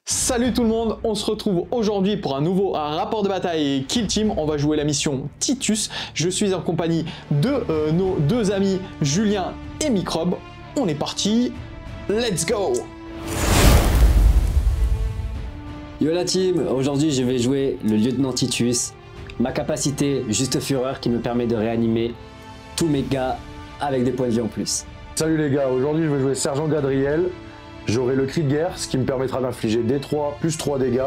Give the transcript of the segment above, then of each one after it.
Salut tout le monde, on se retrouve aujourd'hui pour un nouveau rapport de bataille Kill Team. On va jouer la mission Titus. Je suis en compagnie de nos deux amis Julien et Microbe. On est parti, let's go! Yo la team, aujourd'hui je vais jouer le lieutenant Titus. Ma capacité Juste Fureur qui me permet de réanimer tous mes gars avec des points de vie en plus. Salut les gars, aujourd'hui je vais jouer Sergent Gadriel. J'aurai le cri de guerre, ce qui me permettra d'infliger D3 plus 3 dégâts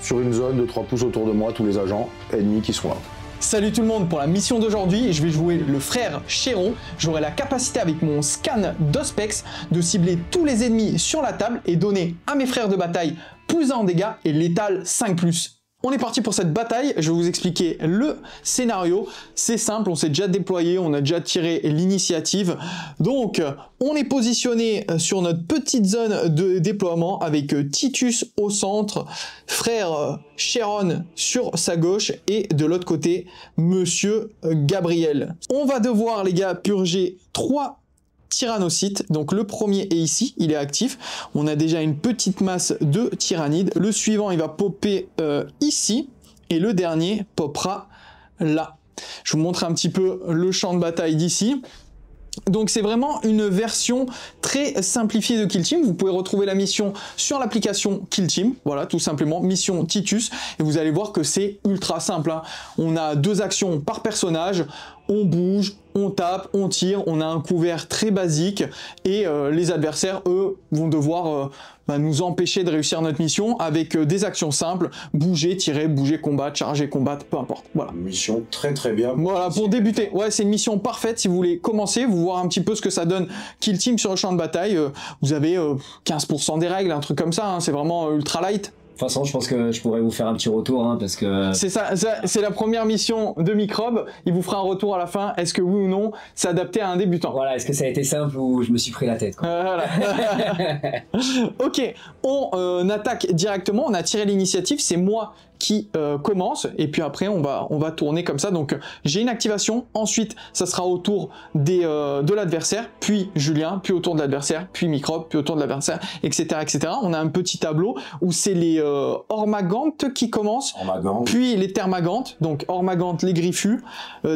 sur une zone de 3 pouces autour de moi, tous les agents ennemis qui sont là. Salut tout le monde, pour la mission d'aujourd'hui, je vais jouer le frère Chéron. J'aurai la capacité avec mon scan d'Ospex de cibler tous les ennemis sur la table et donner à mes frères de bataille plus 1 en dégâts et létal 5+. On est parti pour cette bataille, je vais vous expliquer le scénario. C'est simple, on s'est déjà déployé, on a déjà tiré l'initiative. Donc, on est positionné sur notre petite zone de déploiement avec Titus au centre, frère Chéron sur sa gauche et de l'autre côté, Monsieur Gabriel. On va devoir, les gars, purger 3 tyrannocytes. Donc le premier est ici, il est actif. On a déjà une petite masse de tyrannides. Le suivant, il va popper ici. Et le dernier popera là. Je vous montre un petit peu le champ de bataille d'ici. Donc c'est vraiment une version très simplifiée de Kill Team. Vous pouvez retrouver la mission sur l'application Kill Team. Voilà, tout simplement, mission Titus. Et vous allez voir que c'est ultra simple, hein. On a 2 actions par personnage. On bouge, on tape, on tire, on a un couvert très basique et les adversaires, eux, vont devoir nous empêcher de réussir notre mission avec des actions simples, bouger, tirer, bouger, combattre, charger, combattre, peu importe. Voilà. Une mission très bien. Voilà, pour débuter. Ouais, c'est une mission parfaite si vous voulez commencer, vous voir un petit peu ce que ça donne Kill Team sur le champ de bataille. Vous avez 15% des règles, un truc comme ça, hein, c'est vraiment ultra light. De toute façon, je pense que je pourrais vous faire un petit retour, hein, parce que... C'est ça, c'est la première mission de Microbe. Il vous fera un retour à la fin. Est-ce que oui ou non, c'est adapté à un débutant? Voilà, est-ce que ça a été simple ou je me suis pris la tête, quoi. Voilà. Ok, on attaque directement. On a tiré l'initiative. C'est moi qui commence. Et puis après, on va tourner comme ça. Donc, j'ai une activation. Ensuite, ça sera au tour de l'adversaire, puis Julien, puis au tour de l'adversaire, puis Microbe, puis au tour de l'adversaire, etc., etc. On a un petit tableau où c'est les Ormagantes qui commencent, puis les Termagantes, donc Ormagantes les griffus,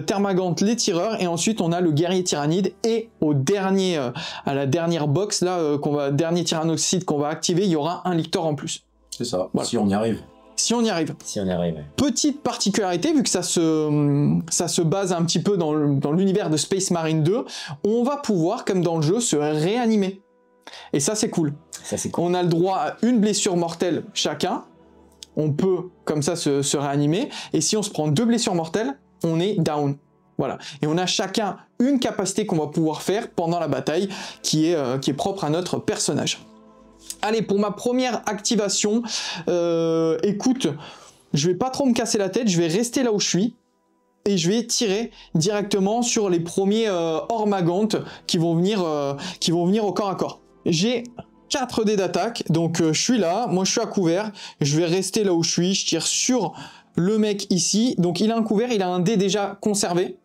Termagantes les tireurs, et ensuite on a le guerrier tyrannide, et au dernier, à la dernière box, là, dernier tyrannocyte qu'on va activer, il y aura un lictor en plus. C'est ça, voilà. Si on y arrive. Si on y arrive. Si on y arrive. Ouais. Petite particularité, vu que ça se base un petit peu dans l'univers de Space Marine 2, on va pouvoir, comme dans le jeu, se réanimer. Et ça, c'est cool. Ça, c'est cool. On a le droit à une blessure mortelle chacun. On peut, comme ça, se réanimer. Et si on se prend 2 blessures mortelles, on est down. Voilà. Et on a chacun une capacité qu'on va pouvoir faire pendant la bataille qui est propre à notre personnage. Allez, pour ma première activation, écoute, je vais pas trop me casser la tête, je vais rester là où je suis et je vais tirer directement sur les premiers Ormagantes qui vont venir au corps à corps. J'ai 4 dés d'attaque, donc je suis là, moi je suis à couvert, je vais rester là où je suis, je tire sur le mec ici, donc il a un couvert, il a un dé déjà conservé.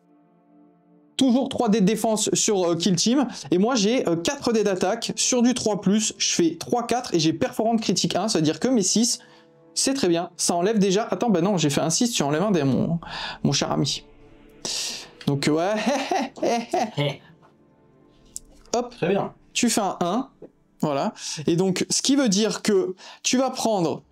Toujours 3 dés de défense sur Kill Team. Et moi, j'ai 4 dés d'attaque sur du 3+. Je fais 3-4 et j'ai perforante critique 1. C'est-à-dire que mes 6, c'est très bien. Ça enlève déjà... Attends, bah non, j'ai fait un 6, tu enlèves un dé, mon cher ami. Donc, ouais. Hop. Très bien. Tu fais un 1. Voilà. Et donc, ce qui veut dire que tu vas prendre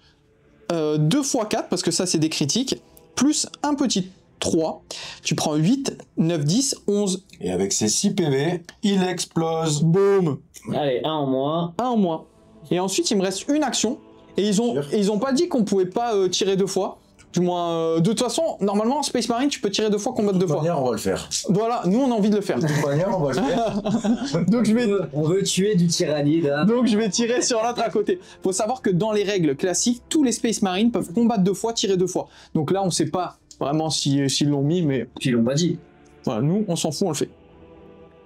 2 x 4, parce que ça, c'est des critiques, plus un petit 3, tu prends 8, 9, 10, 11. Et avec ses 6 PV, il explose. Boum. Allez, 1 en moins. 1 en moins. Et ensuite, il me reste une action. Et ils ont pas dit qu'on pouvait pas tirer 2 fois. Du moins, de toute façon, normalement, en Space Marine, tu peux tirer 2 fois, combattre 2 fois. De toute manière, on va le faire. Voilà, nous, on a envie de le faire. De toute manière, on va le faire. Donc, On veut tuer du tyrannide. Hein. Donc, je vais tirer sur l'autre à côté. Faut savoir que dans les règles classiques, tous les Space Marines peuvent combattre 2 fois, tirer 2 fois. Donc là, on sait pas vraiment s'ils l'ont mis, mais... Puis ils l'ont pas dit. Voilà, nous, on s'en fout, on le fait.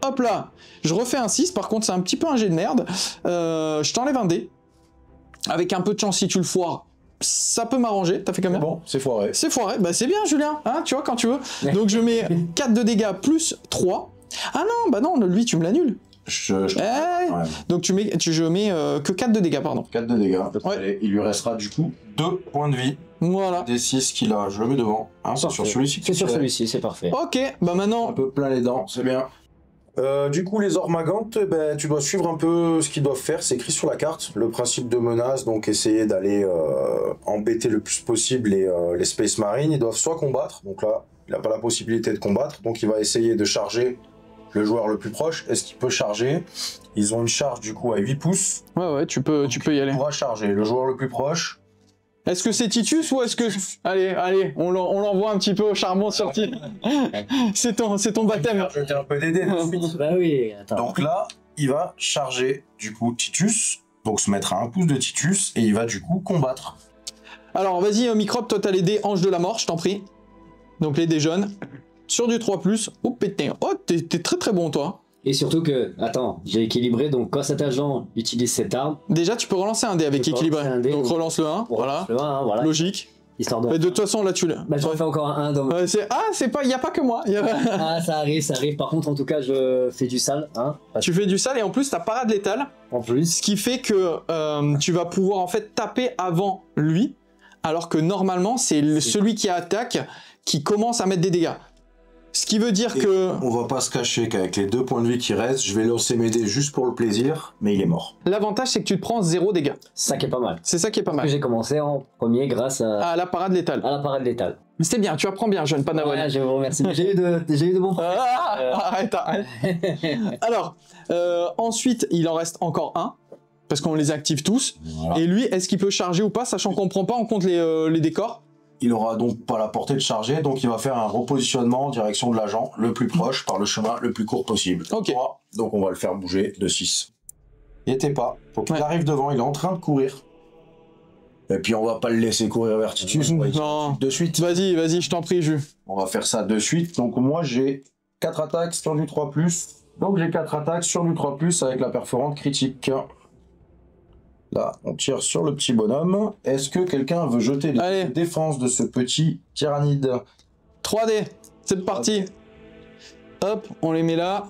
Hop là, je refais un 6, par contre, c'est un petit peu un jet de merde. Je t'enlève un dé. Avec un peu de chance, si tu le foires, ça peut m'arranger. T'as fait combien? Bon, c'est foiré. C'est foiré, bah c'est bien, Julien, hein, tu vois, quand tu veux. Donc je mets 4 de dégâts plus 3. Ah non, bah non, lui, tu me l'annules. Eh, donc je mets que 4 de dégâts, pardon. 4 de dégâts. Ouais. Allez, il lui restera du coup 2 points de vie. Voilà. Des 6 qu'il a, je le mets devant. Hein, c'est sur celui-ci que C'est tu sur fais. celui-ci, c'est parfait. Ok, bah Un maintenant, peu plein les dents, c'est bien. Du coup, les Ormagantes, ben, tu dois suivre un peu ce qu'ils doivent faire. C'est écrit sur la carte. Le principe de menace, donc essayer d'aller embêter le plus possible les Space Marines. Ils doivent soit combattre, donc là, il n'a pas la possibilité de combattre, donc il va essayer de charger le joueur le plus proche. Est-ce qu'il peut charger? Ils ont une charge du coup à 8 pouces. ouais, tu peux y aller. Il pourra charger le joueur le plus proche. Est-ce que c'est Titus ou est-ce que... Allez, on l'envoie un petit peu au charbon sur Titus. C'est ton baptême. Jeter un peu d'aider de suite. Bah oui, attends. Donc là, il va charger du coup Titus, donc se mettre à 1 pouce de Titus, et il va du coup combattre. Alors, vas-y, Microbe, toi, t'as les dés Ange de la Mort, je t'en prie. Donc, les dés jaunes. Sur du 3+. Oh, pété. Oh, t'es très très bon, toi. Et surtout que, attends, j'ai équilibré, donc quand cet agent utilise cette arme, Déjà, tu peux relancer un dé avec Je peux équilibré. relancer un dé, Donc, oui. relance le 1. Voilà. le 1, hein, voilà, Logique. histoire de... Mais de toute façon, là, tu l'as. Bah j'en fais encore un dans... Ouais, il n'y a pas que moi. Ah, ça arrive. Par contre, en tout cas, je fais du sale, hein. Tu fais du sale et en plus, t'as parade létale. En plus. Ce qui fait que tu vas pouvoir en fait taper avant lui, alors que normalement, c'est celui qui attaque qui commence à mettre des dégâts. Ce qui veut dire Et que on va pas se cacher qu'avec les 2 points de vie qui restent, je vais lancer mes dés juste pour le plaisir, mais il est mort. l'avantage, c'est que tu te prends 0 dégâts. Ça qui est pas mal. C'est ça qui est pas Parce que mal. j'ai commencé en premier grâce À la parade létale. à la parade létale. Mais c'était bien, tu apprends bien, jeune Padawan. Ouais, je vous remercie. J'ai eu de bons... Arrête. Alors, ensuite, il en reste encore un, parce qu'on les active tous. Voilà. Et lui, est-ce qu'il peut charger ou pas, sachant qu'on prend pas en compte les décors? Il aura donc pas la portée de charger, donc il va faire un repositionnement en direction de l'agent le plus proche par le chemin le plus court possible. Ok. 3, donc on va le faire bouger de 6. Il était pas. Faut qu'il arrive devant, il est en train de courir. Et puis on va pas le laisser courir vers Titus, on va y Non. de suite. Vas-y, je t'en prie, Jus. On va faire ça de suite. Donc moi j'ai 4 attaques sur du 3+. Donc j'ai 4 attaques sur du 3+, avec la perforante critique. Là, on tire sur le petit bonhomme. Est-ce que quelqu'un veut jeter Allez. la défense de ce petit tyrannide? 3D, c'est parti. Hop, on les met là.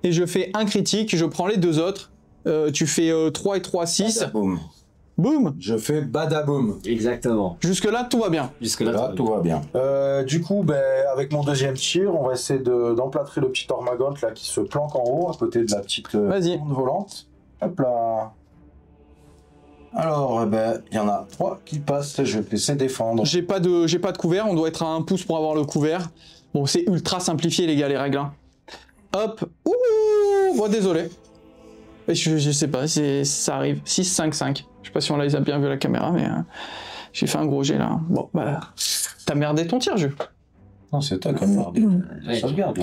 Et je fais un critique, je prends les deux autres. Tu fais 3 et 3, 6. Boum. Boum. Je fais badaboum. Exactement. Jusque-là, tout va bien. Jusque-là, Là, tout va bien. Du coup, avec mon deuxième tir, on va essayer d'emplâtrer le petit Ormagante là qui se planque en haut, à côté de la petite Vas-y. tourne volante. Hop là. Alors, il y en a 3 qui passent, je vais te laisser défendre. J'ai pas de couvert, on doit être à 1 pouce pour avoir le couvert. Bon, c'est ultra simplifié, les gars, les règles. Hein. Hop. Ouh, bon, désolé. Je sais pas, ça arrive. 6, 5, 5. Je sais pas si on l'a bien vu à la caméra, mais j'ai fait un gros jet là. Bon, bah, t'as merdé ton tir, Jus. Non, c'est toi qui as merdé. Ouais, Sauvegarde.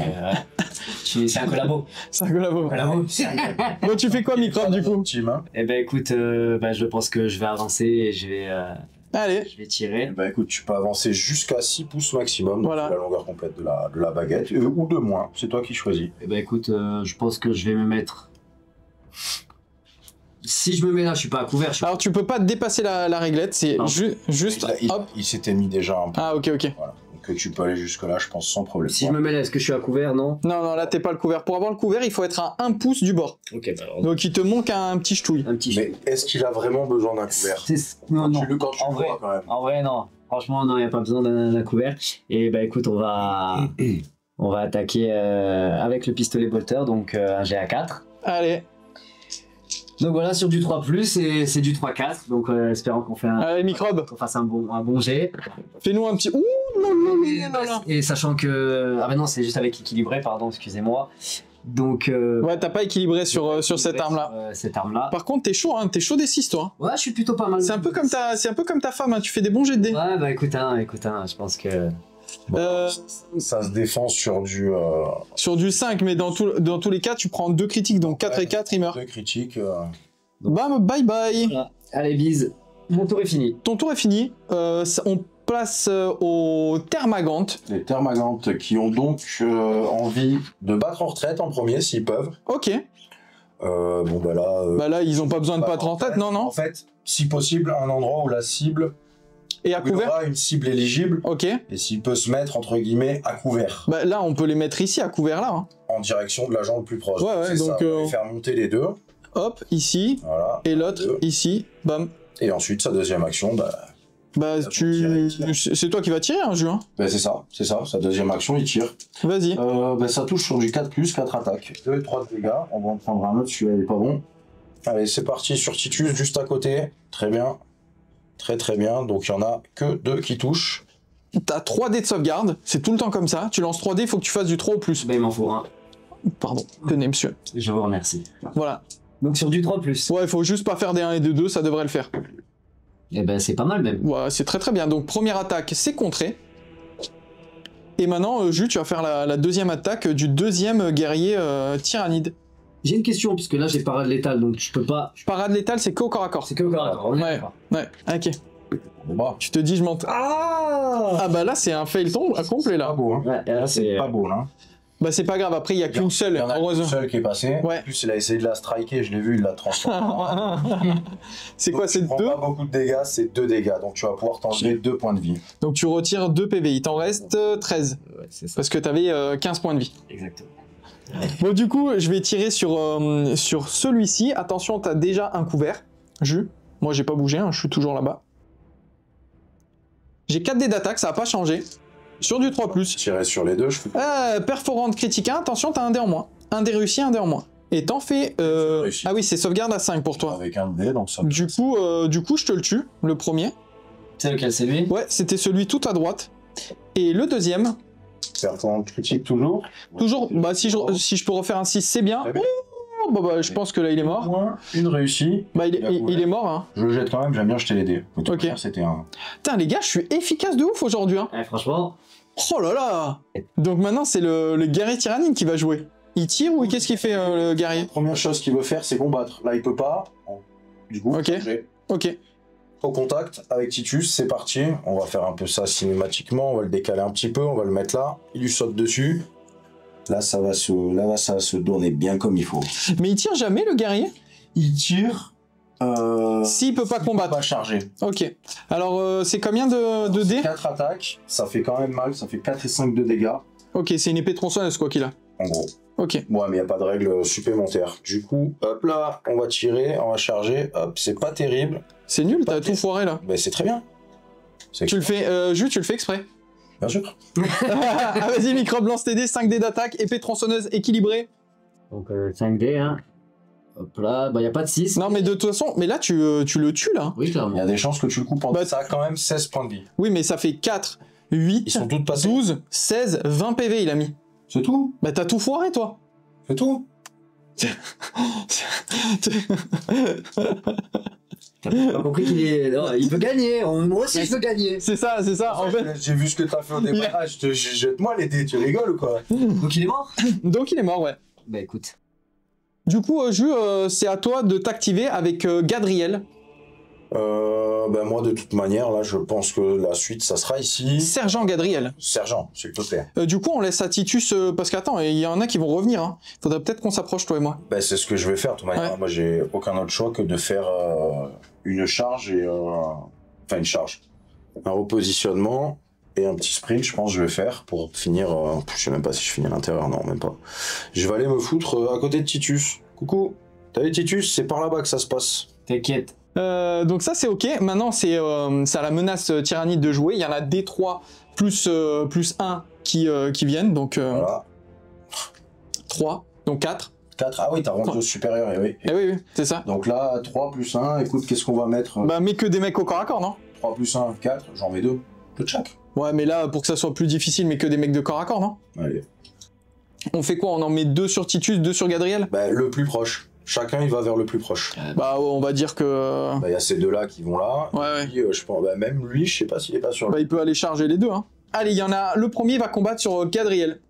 c'est un collabo. C'est un collabo. Collabo. Bon, tu fais quoi, Microbe, du coup? Team, hein. Eh ben écoute, je pense que je vais avancer et je Allez. vais tirer. Écoute, tu peux avancer jusqu'à 6 pouces maximum, donc Voilà. la longueur complète de la baguette, ou de moins, c'est toi qui choisis. Eh ben écoute, je pense que je vais me mettre... Si je me mets là, je suis pas à couvert. Alors, tu peux pas dépasser la réglette, c'est Non. juste... Hop. Il s'était mis déjà un peu. Ah, ok. Voilà. Donc tu peux aller jusque là, je pense, sans problème. Si je me mets là, est-ce que je suis à couvert, non? Non, là, t'es pas le couvert. Pour avoir le couvert, il faut être à 1 pouce du bord. Ok, bah alors... Donc, il te manque un petit ch'touille. Un petit... Mais est-ce qu'il a vraiment besoin d'un couvert? Non, non. Quand tu En le vrai, vois, quand même. En vrai, non. Franchement, non, il n'y a pas besoin d'un couvert. Et bah écoute, on va attaquer avec le pistolet bolter, donc un GA4. Allez. Donc voilà, sur du 3+, et c'est du 3-4. Donc espérons qu'on fait Allez, Microbe. qu'on fasse un bon jet. Fais-nous un petit... Ouh, non. Et sachant que... Ah bah non, c'est juste avec équilibré, pardon, excusez-moi. Donc... Ouais, t'as pas équilibré sur cette arme-là. Cette arme-là. Par contre, t'es chaud, hein. T'es chaud des 6, toi. Ouais, je suis plutôt pas mal. C'est un peu comme ta femme, hein. Tu fais des bons jets de dés. Ouais, bah écoute, je pense que... Ça se défend sur du... Sur du 5, mais dans tous les cas, tu prends 2 critiques, donc 4 et 4, il meurt. 2 critiques. Bam, bye bye. Voilà. Allez, bise. Mon tour est fini. Ton tour est fini. On passe au Thermagante. Les Thermagantes qui ont donc envie de battre en retraite en premier, s'ils peuvent. Ok. Bon, bah là... Bah là, ils ont pas besoin de battre en tête, non. En fait, si possible, un endroit où la cible Et à Il y couvert? aura une cible éligible. Ok. Et s'il peut se mettre, entre guillemets, à couvert. Bah, là, on peut les mettre ici, à couvert, là. Hein. En direction de l'agent le plus proche. Ouais, ouais, C'est donc, ça, on va les faire monter les deux. Hop, ici. Voilà. Et l'autre, ici. Bam. Et ensuite, sa deuxième action, bah C'est toi qui vas tirer, hein, Jules. Hein. c'est ça. Sa deuxième action, il tire. Vas-y. Ça touche sur du 4+, 4 attaques. 2 et 3 de dégâts. On va en prendre un autre, celui-là, il est pas bon. Allez, c'est parti sur Titus, juste à côté. Très bien. Très bien. Donc, il y en a que 2 qui touchent. T'as 3 dés de sauvegarde, c'est tout le temps comme ça. Tu lances 3 dés, il faut que tu fasses du 3 au plus. Bah, il m'en faut un. Pardon, tenez, monsieur. Je vous remercie. Voilà. Donc sur du 3+. Ouais, il faut juste pas faire des 1 et des 2, ça devrait le faire. Eh ben c'est pas mal même. Ouais, c'est très bien. Donc, première attaque, c'est contré. Et maintenant, Jules, tu vas faire la deuxième attaque du deuxième guerrier tyrannide. J'ai une question, puisque là j'ai parade létale, donc je peux pas... Parade létale, c'est que au corps à corps. C'est que au corps à corps, on est Ouais, d'accord. ouais, ok. Bon, Tu te dis, je m'en... Ah bah là, c'est un fail tombe complet, pas là. beau, hein. Ouais, et là C'est pas beau, là. Bah c'est pas grave, après, il y a qu'une seule, Il y en a qu'une heureusement. seule qui est passée. Ouais. En plus, il a essayé de la striker, je l'ai vu, il l'a transformée. C'est quoi, c'est Tu prends 2? pas beaucoup de dégâts, c'est 2 dégâts. Donc, tu vas pouvoir t'enlever 2 points de vie. Donc tu retires 2 PV, il t'en reste 13. Ouais, c'est ça. Parce que t'avais 15 points de vie. Exactement. Bon, du coup, je vais tirer sur celui-ci. Attention, t'as déjà un couvert. Jus. Moi, j'ai pas bougé, hein, je suis toujours là-bas. J'ai 4 dés d'attaque, ça a pas changé. Sur du 3+. Tirer sur les deux, je fais Perforante critique 1, attention, t'as un dé en moins. Un dé réussi, un dé en moins. Et t'en fais... Réussi. Ah oui, c'est sauvegarde à 5 pour toi. avec un dé, donc ça. Du coup, je te le tue, le premier. C'est lequel, c'est lui? Ouais, c'était celui tout à droite. Et le deuxième, Performance critique toujours. toujours, bah si je peux refaire un 6, c'est bien. Très bien. Oh, bah, je pense que là, il est mort. Moins, une réussie. Bah, il est mort, hein. Je le jette quand même, j'aime bien jeter les dés. De toute Ok. manière, c'était un. Putain, les gars, je suis efficace de ouf aujourd'hui, hein. Ouais, franchement... Oh là là. Donc maintenant, c'est le guerrier tyrannide qui va jouer. Il tire ou qu'est-ce qu'il fait, le guerrier? Première chose qu'il veut faire, c'est combattre. Là, il peut pas. Du coup, Ok. j'ai Ok. au contact avec Titus, c'est parti. On va faire un peu ça cinématiquement. On va le décaler un petit peu. On va le mettre là. Il lui saute dessus. Là, ça va se donner bien comme il faut. Mais il tire jamais, le guerrier? Il tire. S'il peut pas combattre. Pas chargé. Ok. Alors, c'est combien de dés? 4 attaques, ça fait quand même mal. Ça fait 4 et 5 de dégâts. Ok, c'est une épée tronçonneuse, quoi qu'il a. En gros. Ok. Ouais, mais il n'y a pas de règle supplémentaire. Du coup, hop là, on va tirer, on va charger. Hop, c'est pas terrible. C'est nul, Pas t'as tout foiré, là. Mais c'est très bien. Tu le fais, Jules, tu le fais exprès. Bien sûr. Ah, vas-y, microbe, lance tes dés, 5 dés d'attaque, épée tronçonneuse équilibrée. Donc 5D, hein. Hop là, bah y a pas de 6. Non, mais de toute façon, mais là, tu le tues, là. Oui, Il y clairement. a des chances que tu le coupes en Bah, ça a quand même 16 points de vie. Oui, mais ça fait 4, 8, Ils sont toutes passées. 12, 16, 20 PV, il a mis. C'est tout. Bah, t'as tout foiré, toi. C'est tout. T'as pas compris qu'il est... Non, il veut gagner, moi aussi je veux gagner. C'est ça, en fait. J'ai vu ce que t'as fait au départ. Ah, jette-moi les dés, tu rigoles ou quoi? Donc il est mort? Donc, il est mort, ouais. Bah écoute. Du coup, Jules, c'est à toi de t'activer avec Gadriel. Ben moi, de toute manière, là, je pense que la suite, ça sera ici. Sergent Gadriel. Sergent, s'il te plaît. Du coup, on laisse à Titus, parce qu'attends, il y en a qui vont revenir. Hein. Faudrait peut-être qu'on s'approche, toi et moi. Ben, c'est ce que je vais faire, de toute manière. Ouais. Moi, j'ai aucun autre choix que de faire une charge et... Enfin, une charge. Un repositionnement et un petit sprint, je pense que je vais faire pour finir... je sais même pas si je finis à l'intérieur, non, même pas. Je vais aller me foutre à côté de Titus. Coucou. T'as vu Titus? C'est par là-bas que ça se passe. T'inquiète. Donc ça, c'est ok. Maintenant, c'est à la menace tyrannide de jouer. Il y en a D3 plus 1 qui viennent. Donc Voilà. 3, donc 4. 4. Ah oui, t'as rendu au supérieur, et oui. Eh oui, c'est ça. Donc là, 3 plus 1, écoute, qu'est-ce qu'on va mettre? Bah, mais que des mecs au corps à corps, non? 3 plus 1, 4, j'en mets 2. Peu de chaque. Ouais, mais là, pour que ça soit plus difficile, mais que des mecs de corps à corps, non? Allez. On fait quoi? On en met 2 sur Titus, 2 sur Gadriel? Bah, le plus proche. Chacun, il va vers le plus proche. Bah, on va dire que... Bah, il y a ces deux-là qui vont là. Ouais, Et puis, je pense, bah, même lui, je sais pas s'il est pas sur, Bah, il peut aller charger les deux, hein. Allez, il y en a... Le premier va combattre sur Gadriel.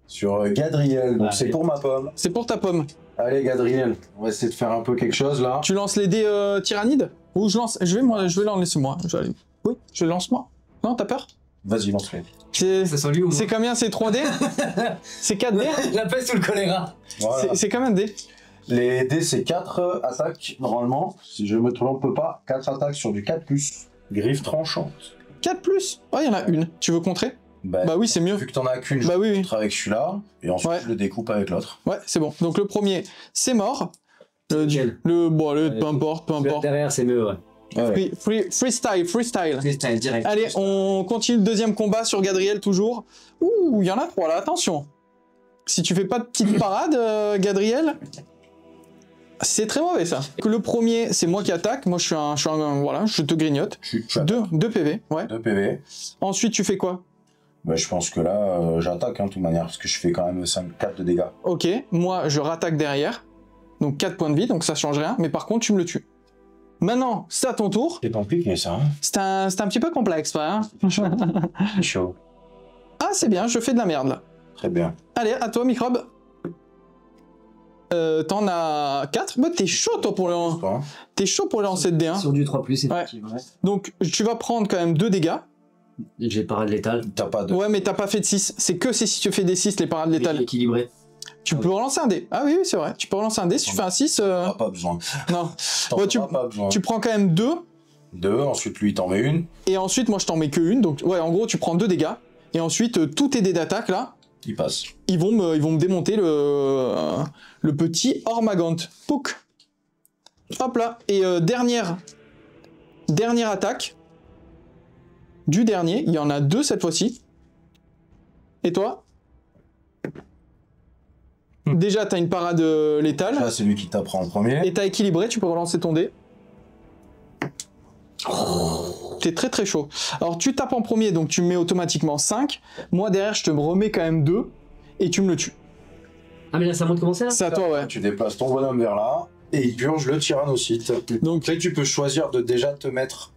sur Gadriel. Donc, Ah, c'est oui. pour ma pomme. C'est pour ta pomme. Allez, Gadriel. On va essayer de faire un peu quelque chose là. Tu lances les dés tyrannides? Ou je lance... Je vais l'en laisser moi. Oui, je lance moi. Non, t'as peur? Vas-y, lance-les. C'est... Ça sent lui ou moi? C'est combien? C'est 3 dés? C'est 4 dés? La peste ou le choléra? Voilà. C'est combien de dés? Les dés, c'est 4 attaques normalement. Si je me trompe pas, 4 attaques sur du 4+. Griffe tranchante. 4 plus. Oh, il y en a une. Tu veux contrer? Bah oui, c'est mieux. Vu que t'en as qu'une, bah oui, je avec celui-là, et ensuite je le découpe avec l'autre. Ouais, c'est bon. Donc le premier, c'est mort. Peu importe. Derrière, c'est mieux, ouais. Freestyle. Direct. Allez, on continue le deuxième combat sur Gadriel toujours. Ouh, il y en a 3 là, attention. Si tu fais pas de petite parade, Gadriel, c'est très mauvais ça. Le premier, c'est moi qui attaque. Moi, voilà, je te grignote. 2 PV, ouais. 2 PV. Ensuite, tu fais quoi? Bah, je pense que là, j'attaque, de toute manière, parce que je fais quand même 4 de dégâts. Ok, moi, je rattaque derrière. Donc 4 points de vie, donc ça change rien. Mais par contre, tu me le tues. Maintenant, c'est à ton tour. C'est compliqué, ça. Hein, c'est un petit peu complexe, hein. C'est chaud. Ah, c'est bien, je fais de la merde, là. Très bien. Allez, à toi, Microbe. T'en as 4. Bah, t'es chaud, toi, pour le... T'es chaud pour lancer de D1. Sur du 3+, effectivement. Ouais. Donc, tu vas prendre quand même 2 dégâts. J'ai parade létale. T'as pas de... Ouais, mais t'as pas fait de 6. C'est que si tu fais des 6, les parades létales. Équilibré. Tu peux relancer un dé. Ah oui, c'est vrai. Tu peux relancer un dé si tu fais un 6. Pas besoin. Non. Bon, pas besoin. Tu prends quand même 2. 2, ensuite lui, t'en mets une. Et ensuite, moi, je t'en mets que une. Donc, ouais, en gros, tu prends 2 dégâts. Et ensuite, tous tes dés d'attaque, là, il passe. Ils vont me démonter le petit Ormagant. Pouk. Hop là. Et dernière attaque. Du dernier. Il y en a 2 cette fois-ci. Et toi? Déjà, t'as une parade létale. Là, c'est lui qui t'apprend en premier. Et t'as équilibré, tu peux relancer ton dé. T'es très très chaud. Alors, tu tapes en premier, donc tu me mets automatiquement 5. Moi, derrière, je te remets quand même 2. Et tu me le tues. Ah, mais là, ça monte comment ça là? C'est à toi, ouais. Tu déplaces ton bonhomme vers là. Et il purge le tyrannocyte. Donc, là, tu peux choisir de déjà te mettre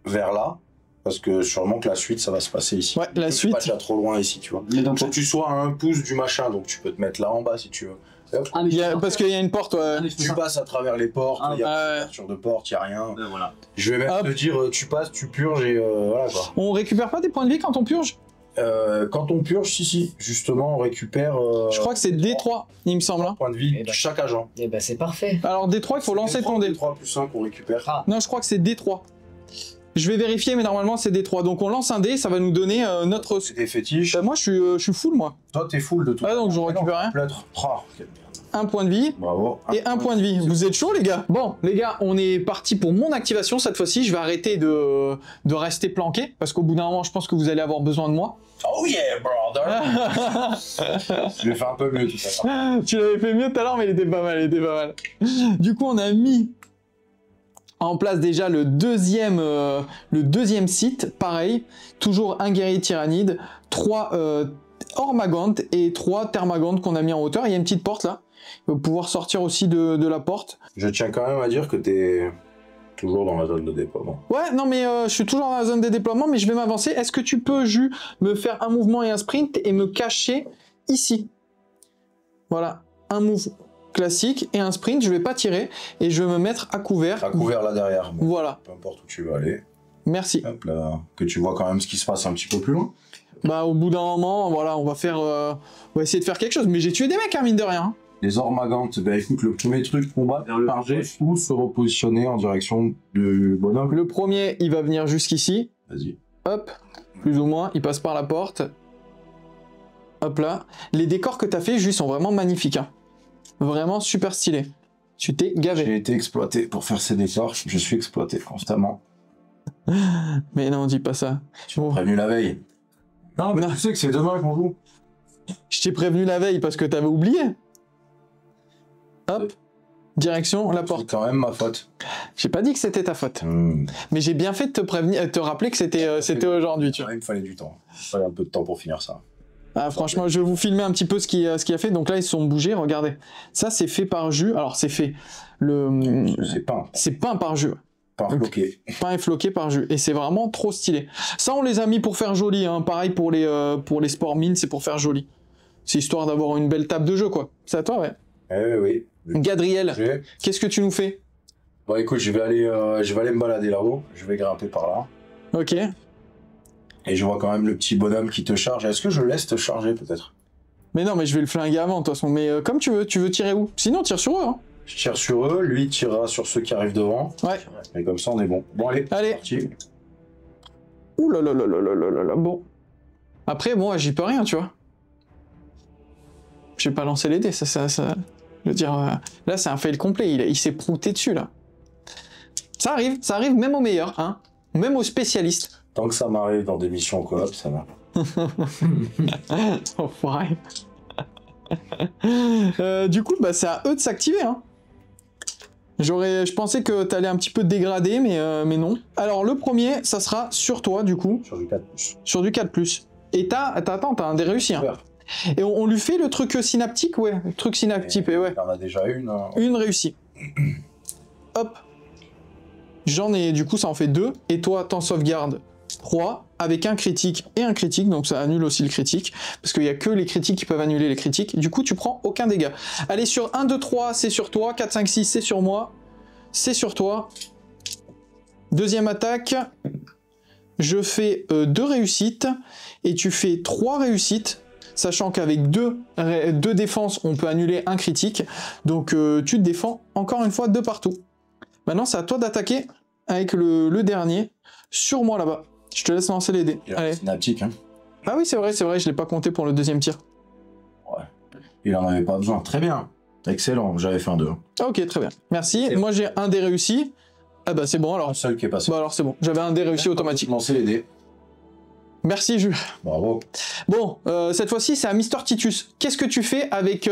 vers là. Parce que sûrement que la suite, ça va se passer ici. Ouais, la suite. Pas déjà trop loin ici, tu vois. Donc, faut que tu sois à 1 pouce du machin, donc tu peux te mettre là en bas si tu veux. Ah, mais parce qu'il y a une porte, ouais. Tu passes à travers les portes, il y a pas d'ouverture de porte, il n'y a rien. Voilà. Je vais même te dire, tu passes, tu purges et voilà quoi. On récupère pas des points de vie quand on purge? Quand on purge, si. Justement, on récupère... je crois que c'est D3, il me semble. Points de vie de chaque agent. Et bah c'est parfait. Alors D3, il faut lancer ton dé. D3 plus 1 qu'on récupère. Ah. Non, je crois que c'est D3. Je vais vérifier, mais normalement c'est D3. Donc on lance un dé, ça va nous donner notre... C'est des fétiches. Moi, je suis full, moi. Toi, t'es full de tout. Ah, donc je récupère rien. Un point de vie. Bravo. Et un point de vie. Vous êtes chaud, les gars? Bon, les gars, on est parti pour mon activation cette fois-ci. Je vais arrêter de rester planqué, parce qu'au bout d'un moment, je pense que vous allez avoir besoin de moi. Oh yeah, brother. Je l'ai fait un peu mieux tout à l'heure. Tu l'avais fait mieux tout à l'heure, mais il était pas mal, Du coup, on a mis en place déjà le deuxième site. Pareil, toujours un guerrier tyrannide, 3 Ormagant et 3 Termagant qu'on a mis en hauteur. Il y a une petite porte là. Il va pouvoir sortir aussi de la porte. Je tiens quand même à dire que t'es toujours dans la zone de déploiement. Ouais, non mais je suis toujours dans la zone de déploiement, mais je vais m'avancer. Est-ce que tu peux, Jus, me faire un mouvement et un sprint et me cacher ici? Voilà, un move classique et un sprint, je vais pas tirer et je vais me mettre à couvert. À couvert là derrière. Bon, voilà. Peu importe où tu veux aller. Merci. Hop là, que tu vois quand même ce qui se passe un petit peu plus loin. Bah au bout d'un moment, voilà, on va essayer de faire quelque chose. Mais j'ai tué des mecs, hein, mine de rien. Les Ormagantes, bah écoute, le premier truc, combat par jet ou se repositionner en direction du bonhomme. Le premier, il va venir jusqu'ici. Vas-y. Hop, plus ou moins, il passe par la porte. Hop là. Les décors que t'as fait, juste, sont vraiment magnifiques. Hein. Vraiment super stylés. Tu t'es gavé. J'ai été exploité pour faire ces décors, je suis exploité constamment. Mais non, dis pas ça. Tu m'as prévenu la veille. Non, mais tu sais que c'est demain qu'on joue. Je t'ai prévenu la veille parce que t'avais oublié. Hop, direction la porte. C'est quand même ma faute. J'ai pas dit que c'était ta faute. Mais j'ai bien fait de te rappeler que c'était aujourd'hui, tu vois. Il me fallait du temps. Il fallait un peu de temps pour finir ça. Ah, franchement, je vais vous filmer un petit peu ce qu'il a fait. Donc là, ils se sont bougés, regardez. Ça, c'est fait par Jus. Alors, c'est fait. C'est peint. C'est peint par Jus. Peint floqué. Peint et floqué par Jus. Et c'est vraiment trop stylé. Ça, on les a mis pour faire joli. Hein. Pareil pour les sports mines, c'est pour faire joli. C'est histoire d'avoir une belle table de jeu, quoi. C'est à toi, ouais. Oui. Gadriel, qu'est-ce que tu nous fais? Bon, écoute, je vais aller me balader là-haut. Je vais grimper par là. Ok. Et je vois quand même le petit bonhomme qui te charge. Est-ce que je laisse te charger, peut-être? Mais non, mais je vais le flinguer avant, de toute façon. Mais comme tu veux tirer où? Sinon, tire sur eux, hein. Je tire sur eux, lui tirera sur ceux qui arrivent devant. Ouais. Et comme ça, on est bon. Bon, allez. Allez. Parti. Ouh là là là là là là là là, bon. Après, bon, j'y peux rien, tu vois. J'ai pas lancé les dés, ça. Je veux dire, là, c'est un fail complet, il s'est prouté dessus, là. Ça arrive même aux meilleurs, hein. Même aux spécialistes. Tant que ça m'arrive dans des missions en coop, ça va. Enfoiré. Du coup, bah, c'est à eux de s'activer, hein. Je pensais que t'allais un petit peu te dégrader, mais non. Alors, le premier, ça sera sur toi, du coup. Sur du 4+. Sur du 4+. Et t'as un dé réussi, hein. Et on lui fait le truc synaptique, ouais. Le truc synaptique, et ouais. Il y en a déjà une. Hein. Une réussie. Hop. J'en ai, du coup, ça en fait 2. Et toi, t'en sauvegardes 3, avec un critique et un critique, donc ça annule aussi le critique, parce qu'il n'y a que les critiques qui peuvent annuler les critiques. Du coup, tu prends aucun dégât. Allez, sur 1, 2, 3, c'est sur toi. 4, 5, 6, c'est sur moi. C'est sur toi. Deuxième attaque. Je fais 2 réussites, et tu fais 3 réussites, sachant qu'avec 2 défenses, on peut annuler un critique. Donc, tu te défends encore une fois de partout. Maintenant, c'est à toi d'attaquer avec le dernier sur moi là-bas. Je te laisse lancer les dés. Allez. Synaptique, hein. Ah oui, c'est vrai, je l'ai pas compté pour le deuxième tir. Ouais. Il en avait pas besoin. Très bien. Excellent, j'avais fait un 2. Ok, très bien. Merci. Moi, j'ai un dé réussi. Ah bah c'est bon alors. Le seul qui est passé. Bah alors c'est bon. J'avais un dé réussi automatique. Lancer les dés. Merci, Jules. Bravo. Bon, cette fois-ci, c'est à Mister Titus. Qu'est-ce que tu fais avec...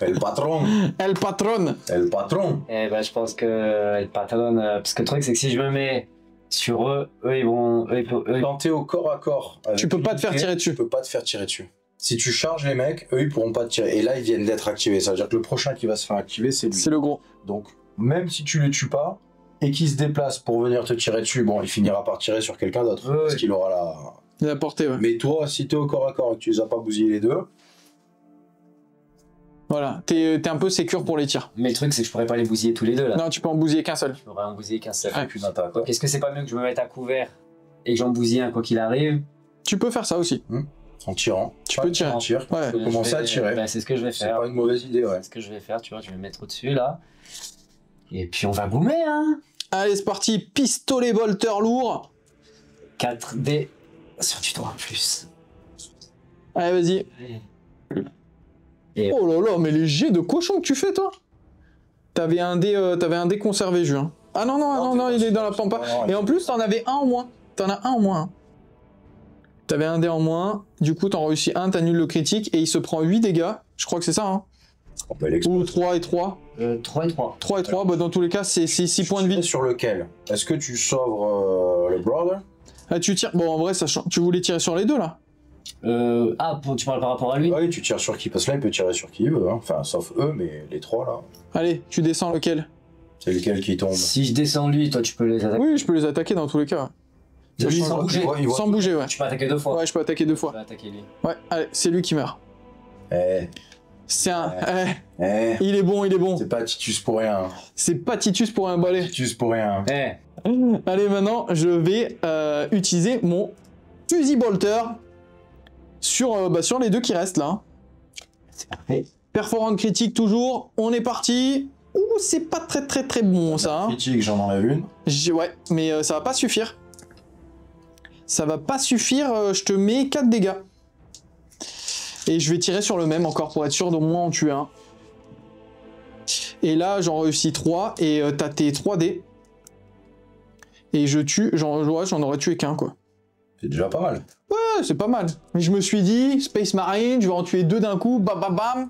El patron. El Patron. El patron. Eh ben, je pense que le patron, parce que le truc, c'est que si je me mets sur eux, ils vont. Quand t'es au corps à corps. Tu peux pas te faire tirer dessus. Tu peux pas te faire tirer dessus. Si tu charges les mecs, eux, ils pourront pas te tirer. Et là, ils viennent d'être activés. Ça veut dire que le prochain qui va se faire activer, c'est lui. C'est le gros. Donc, même si tu les tues pas, et qu'il se déplace pour venir te tirer dessus, bon, il finira par tirer sur quelqu'un d'autre. Ouais, parce qu'il aura la... La portée, ouais. Mais toi, si t'es au corps à corps et que tu les as pas bousillés les deux... Voilà, t'es un peu sécure pour les tirs. Mais le truc, c'est que je pourrais pas les bousiller tous les deux là. Non, tu peux en bousiller qu'un seul. Je pourrais en bousiller qu'un seul. Ouais. Qu'une attaque. Donc, est-ce que c'est pas mieux que je me mette à couvert et que j'en bousille un quoi qu'il arrive? Tu peux faire ça aussi. En tirant. Tu peux tirer. Tire. Ouais. Tu peux commencer à tirer. Ben, c'est ce que je vais C'est faire. pas une mauvaise idée, ouais. C'est ce que je vais faire, tu vois, je vais me mettre au-dessus là. Et puis on va boomer, hein. Allez, c'est parti. Pistolet bolter lourd. 4D sur du 3 en plus. Allez, vas-y. Et Oh là là, mais les jets de cochon que tu fais, toi. T'avais un dé conservé, Julien. Ah non, non, il est dans la pampa. Et en plus, t'en avais un en moins. T'en as un en moins. T'avais un dé en moins. Du coup, t'en réussis un, t'annules le critique et il se prend 8 dégâts. Je crois que c'est ça, hein. On peut Ou 3 et 3. 3 et 3. 3 et 3, bah dans tous les cas, c'est 6 points de vie. Sur lequel? Est-ce que tu sauves le brother? Ah, tu tires. Bon, en vrai, ça change. Tu voulais tirer sur les deux, là? Tu parles par rapport à lui? Oui, tu tires sur qui? Parce que là, il peut tirer sur qui il veut. Hein. Enfin, sauf eux, mais les trois, là. Allez, tu descends lequel? C'est lequel qui tombe? Si je descends lui, toi tu peux les attaquer. Oui, je peux les attaquer dans tous les cas. Lui, Lui, sans bouger. Sans bouger, ouais. Tu peux attaquer 2 fois. Ouais, je peux attaquer 2 Tu fois. peux attaquer lui. Ouais, allez, c'est lui qui meurt. Eh, C'est un... il est bon. C'est pas Titus pour rien. C'est pas Titus pour un balai. Titus pour rien. Allez, maintenant, je vais utiliser mon fusil bolter sur les deux qui restent, là. C'est parfait. Perforante critique, toujours. On est parti. Ouh, c'est pas très bon, ça. Hein. Critique, j'en enlève une. Ouais, mais ça va pas suffire. Ça va pas suffire, je te mets 4 dégâts. Et je vais tirer sur le même encore pour être sûr d'au moins en tuer un. Et là, j'en réussis 3 et t'as tes 3 dés. Et je tue, j'en aurais tué qu'un, quoi. C'est déjà pas mal. Ouais, c'est pas mal. Mais je me suis dit, Space Marine, je vais en tuer 2 d'un coup, bam bam bam.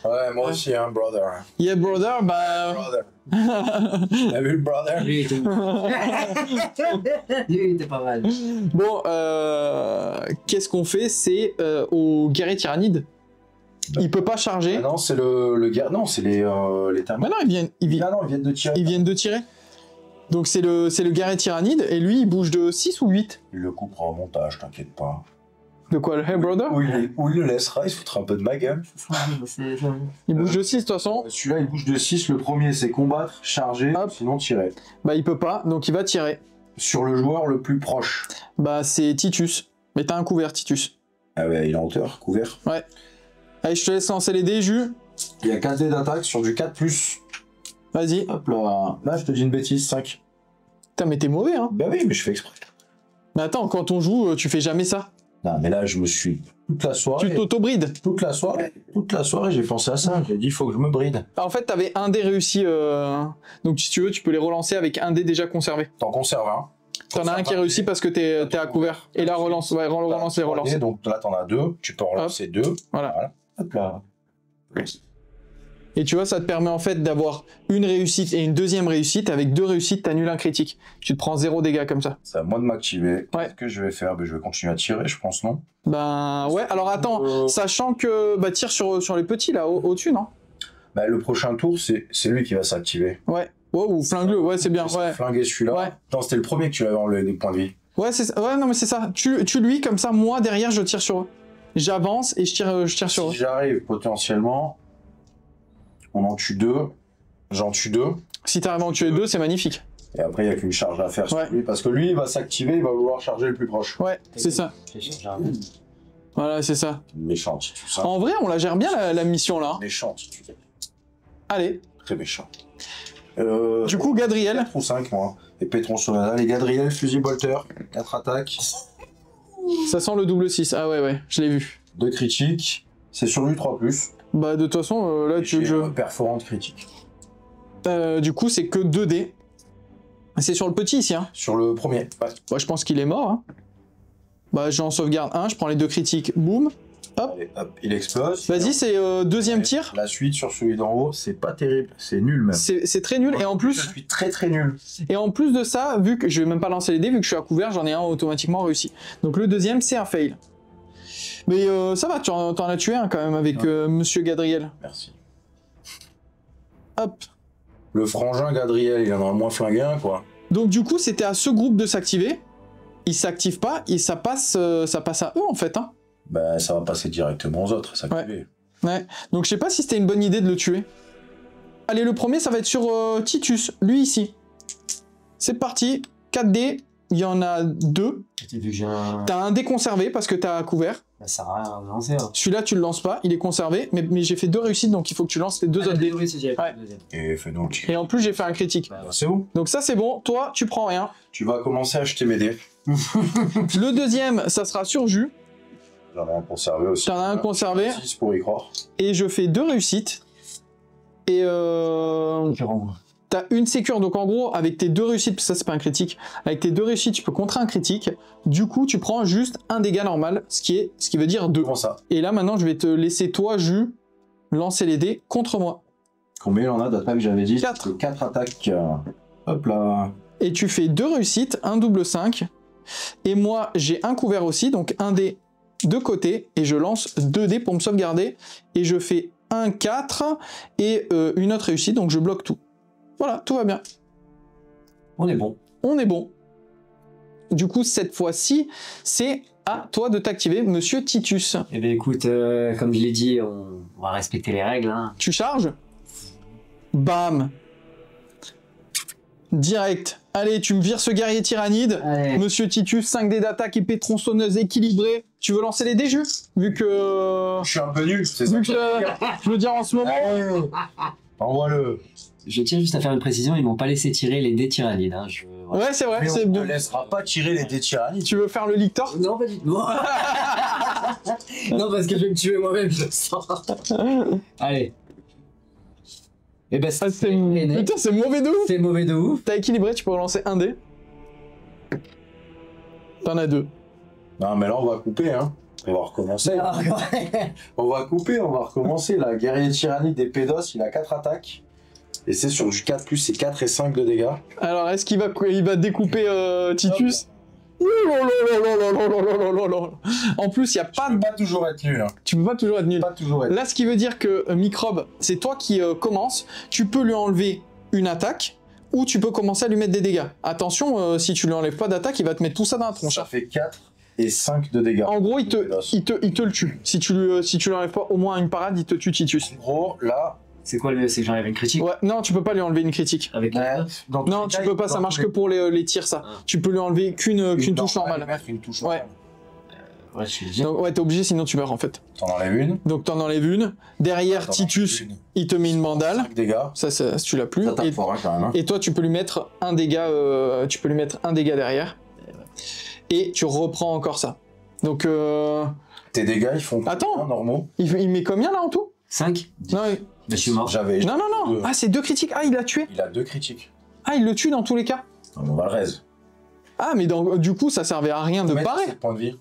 Ouais, moi aussi, hein, brother. Yeah, brother, bah... Brother. T'as vu le brother? Lui, il était... Lui, il était pas mal. Bon, qu'est-ce qu'on fait? C'est au guerrier tyrannide. Il peut pas charger. Ah non, c'est le gars. Non, c'est les termes. Bah non, ils viennent de tirer. ils viennent de tirer. Donc c'est le guerrier tyrannide, et lui, il bouge de 6 ou 8. Il le coupera au montage, t'inquiète pas. De quoi, le Hey Brother? Ou il le laissera, il se foutra un peu de ma gueule. Il bouge de 6 de toute façon. Celui-là, il bouge de 6. Le premier, c'est combattre, charger, Hop. sinon tirer. Bah il peut pas, donc il va tirer. Sur le joueur le plus proche. Bah c'est Titus. Mais t'as un couvert, Titus. Ah ouais, il est en hauteur, couvert. Ouais. Allez, je te laisse lancer les dés, Jus. Il y a 4 dés d'attaque sur du 4+. Vas-y. Hop là. Là, je te dis une bêtise, 5. Putain, mais t'es mauvais, hein. Bah oui, mais je fais exprès. Mais attends, quand on joue, tu fais jamais ça. Non, mais là, je me suis toute la soirée. Tu t'auto-brides. Toute la soirée, j'ai pensé à ça. J'ai dit, il faut que je me bride. En fait, t'avais un dé réussi. Donc, si tu veux, tu peux les relancer avec un dé déjà conservé. T'en conserves un. T'en as un qui est réussi parce que t'es à couvert. Et là, relance les relance. Donc là, t'en as 2. Tu peux en relancer 2. Voilà. Hop là. Et tu vois, ça te permet en fait d'avoir une réussite et une deuxième réussite. Avec 2 réussites, t'annules un critique. Tu te prends 0 dégâts comme ça. C'est à moi de m'activer. Ouais. Qu'est-ce que je vais faire? Je vais continuer à tirer, je pense, non? Ben ouais, alors attends, sachant que tire sur les petits là, au-dessus, non? Bah, le prochain tour, c'est lui qui va s'activer. Ouais. Ouais, ou flingue-le, ouais, c'est bien. Ouais. Flinguer celui-là. Ouais. Non, c'était le premier que tu avais enlevé des points de vie. Ouais, non mais c'est ça. Tu lui, comme ça, moi derrière, je tire sur eux. J'avance et je tire sur eux. Si j'arrive potentiellement, on en tue 2. J'en tue 2. Si t'arrives à en tuer 2, c'est magnifique. Et après, il n'y a qu'une charge à faire sur Ouais. lui. Parce que lui, il va s'activer, il va vouloir charger le plus proche. Ouais, c'est ça. Voilà, c'est ça. Méchant, si tu sais. En vrai, on la gère bien la mission là. Méchant, si tu sais. Allez. Très méchant. Du coup, Gadriel. 4 ou 5, moi. Et Pétron sur la dalle. Et Gadriel, fusil bolter. 4 attaques. Ça sent le double 6. Ah ouais, je l'ai vu. 2 critiques. C'est sur lui 3+. Bah de toute façon, là tu veux Perforante critique. du coup, c'est que 2 dés. C'est sur le petit ici, hein. Sur le premier. Ouais. Bah, je pense qu'il est mort, hein. Bah, j'en sauvegarde un, je prends les 2 critiques, boum. Hop. Allez, hop, il explose. Vas-y, c'est deuxième tir. La suite sur celui d'en haut, c'est pas terrible. C'est nul même. C'est très nul. Et en Je plus, suis très très nul. de ça, vu que je vais même pas lancer les dés, vu que je suis à couvert, j'en ai un automatiquement réussi. Donc le deuxième, c'est un fail. Mais ça va, t'en as tué un quand même avec Monsieur Gadriel. Merci. Hop. Le frangin Gadriel, il en a moins flingué un, quoi. Donc du coup, c'était à ce groupe de s'activer. Ils s'activent pas et ça passe à eux en fait, hein. Bah, ça va passer directement aux autres, s'activer. Ouais. Donc je sais pas si c'était une bonne idée de le tuer. Allez, le premier, ça va être sur Titus, lui ici. C'est parti, 4 dés, il y en a 2. Vu que j'ai un... T'as un dé conservé parce que t'as couvert. Bah, ça sert à rien de lancer. Hein. Celui-là, tu le lances pas, il est conservé, mais j'ai fait 2 réussites, donc il faut que tu lances les 2 autres dés. Oui, c'est direct. Ouais. Et fais donc. Et en plus, j'ai fait un critique. Bah, C'est bon. Donc ça, c'est bon. Toi, tu prends rien. Tu vas commencer à acheter mes dés. Le deuxième, ça sera sur jus. J'en ai un conservé aussi. T'en as un conservé. 6 pour y croire. Et je fais 2 réussites. Et t'as une sécure. Donc en gros, avec tes 2 réussites, parce que ça c'est pas un critique, avec tes 2 réussites, tu peux contrer un critique. Du coup, tu prends juste un dégât normal, ce qui veut dire 2. Comment ça? Et là, maintenant, je vais te laisser, toi, Jus, lancer les dés contre moi. Combien il en a d'attaques, j'avais dit? 4. 4 attaques. Hop là. Et tu fais 2 réussites, un double 5. Et moi, j'ai un couvert aussi, donc un dé de côté. Et je lance 2 dés pour me sauvegarder. Et je fais un 4 et une autre réussite, donc je bloque tout. Voilà, tout va bien. On est bon. On est bon. Du coup, cette fois-ci, c'est à toi de t'activer, Monsieur Titus. Eh bien écoute, comme je l'ai dit, on va respecter les règles. Hein. Tu charges. Bam. Direct. Allez, tu me vires ce guerrier tyrannide. Allez. Monsieur Titus, 5 dés d'attaque, épée tronçonneuse équilibrée. Tu veux lancer les dés, Jus? Vu que... Je suis un peu nul, c'est ça. Vu que je veux dire en ce moment... Envoie-le. Je tiens juste à faire une précision, ils m'ont pas laissé tirer les dés tyrannides. Hein. Voilà. Ouais, c'est vrai, Mais c'est on ne bien. laissera pas tirer les dés tyrannides. Tu veux faire le lictor? Non, pas du tout. Non, parce que je vais me tuer moi-même, je le sens. Allez. Eh ben, Ah, putain, c'est mauvais de ouf. c'est mauvais de ouf. T'as équilibré, tu peux relancer un dé. T'en as 2. Non, mais là, on va couper, hein. On va recommencer. On va couper, on va recommencer. La guerrier tyrannide des pédos, il a 4 attaques. Et c'est sur du 4+, c'est 4 et 5 de dégâts. Alors, est-ce qu'il va découper Titus? En plus, il y a pas Tu peux pas toujours être nul. Hein. Tu peux pas toujours être nul. Pas toujours être. Là, ce qui veut dire que Microbe, c'est toi qui commence. Tu peux lui enlever une attaque ou tu peux commencer à lui mettre des dégâts. Attention, si tu lui enlèves pas d'attaque, il va te mettre tout ça dans la tronche. Ça fait 4 et 5 de dégâts. En gros, il te le tue. Si tu lui enlèves pas au moins une parade, il te tue Titus. En gros, là. C'est quoi c'est que j'enlève une critique? Ouais, non, tu peux pas lui enlever une critique. Avec Non, tu peux pas, ça marche que pour les tirs, ça. Tu peux lui enlever qu'une touche normale. Une touche Ouais. Ouais, je suis Donc, ouais, t'es obligé, sinon tu meurs en fait. T'en enlèves une. Donc t'en enlèves une. Derrière, Titus, il te met une mandale. 5 dégâts. Ça, tu l'as plus. Ça tape fort, hein, quand même. Hein. Et toi, tu peux lui mettre un dégât. Tu peux lui mettre un dégât derrière. et tu reprends encore ça. Donc, Tes dégâts, ils font Attends. combien, normaux? il met combien là en tout? 5. Non, Je suis mort. J'avais. non. Ah, c'est 2 critiques. Ah, il l'a tué. Il a 2 critiques. Ah, il le tue dans tous les cas. On va le raise. Ah, mais du coup, ça servait à rien de parer. 7 points de vie.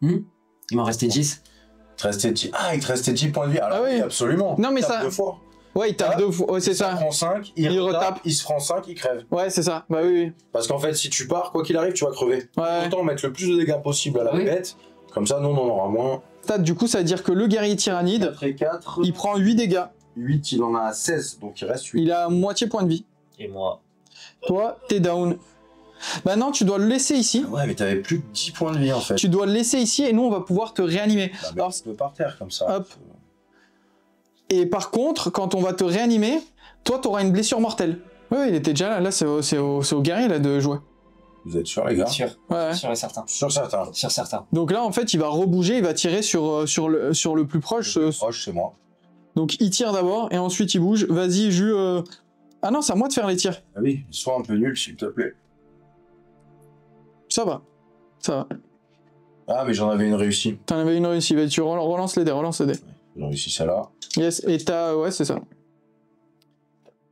Il m'en restait 10. Il te restait 10. Ah, il te restait 10 points de vie. Alors, Ah oui. oui, absolument. Non, mais Tape ça- 2 fois. Ouais, il tape Ah, 2 fois. Ouais, c'est Ça ça. prend 5, il Il retape, retape. il se prend 5, il crève. Ouais, c'est ça. Bah oui. Parce qu'en fait, si tu pars, quoi qu'il arrive, tu vas crever. Ouais. Autant mettre le plus de dégâts possible à la Oui. bête. Comme ça, nous, on en aura moins. Stat, du coup, ça veut dire que le guerrier tyrannide, 4 et 4. il prend 8 dégâts. 8, il en a 16. Donc, il reste 8. Il a moitié point de vie. Et moi. Toi, t'es down. Bah non, tu dois le laisser ici. Ouais, mais t'avais plus de 10 points de vie, en fait. Tu dois le laisser ici et nous, on va pouvoir te réanimer. Bah, mais Alors, tu peux par terre, comme ça. Hop. Et par contre, quand on va te réanimer, toi, t'auras une blessure mortelle. Oui, il était déjà là. Là, c'est au guerrier là, de jouer. Vous êtes sûr, les gars? Sûr. Ouais. Sûr et certain. Sur certains. Sûr certain. Donc là, en fait, il va rebouger, il va tirer sur le plus proche. Proche, c'est moi. Donc il tire d'abord et ensuite il bouge. Vas-y, Jus. Ah non, c'est à moi de faire les tirs. Ah oui, sois un peu nul, s'il te plaît. Ça va. Ça va. Ah, mais j'en avais une réussie. T'en avais une réussie. Vas-y, tu relances les dés, J'ai réussi celle-là. Yes, et t'as... Ouais, c'est ça.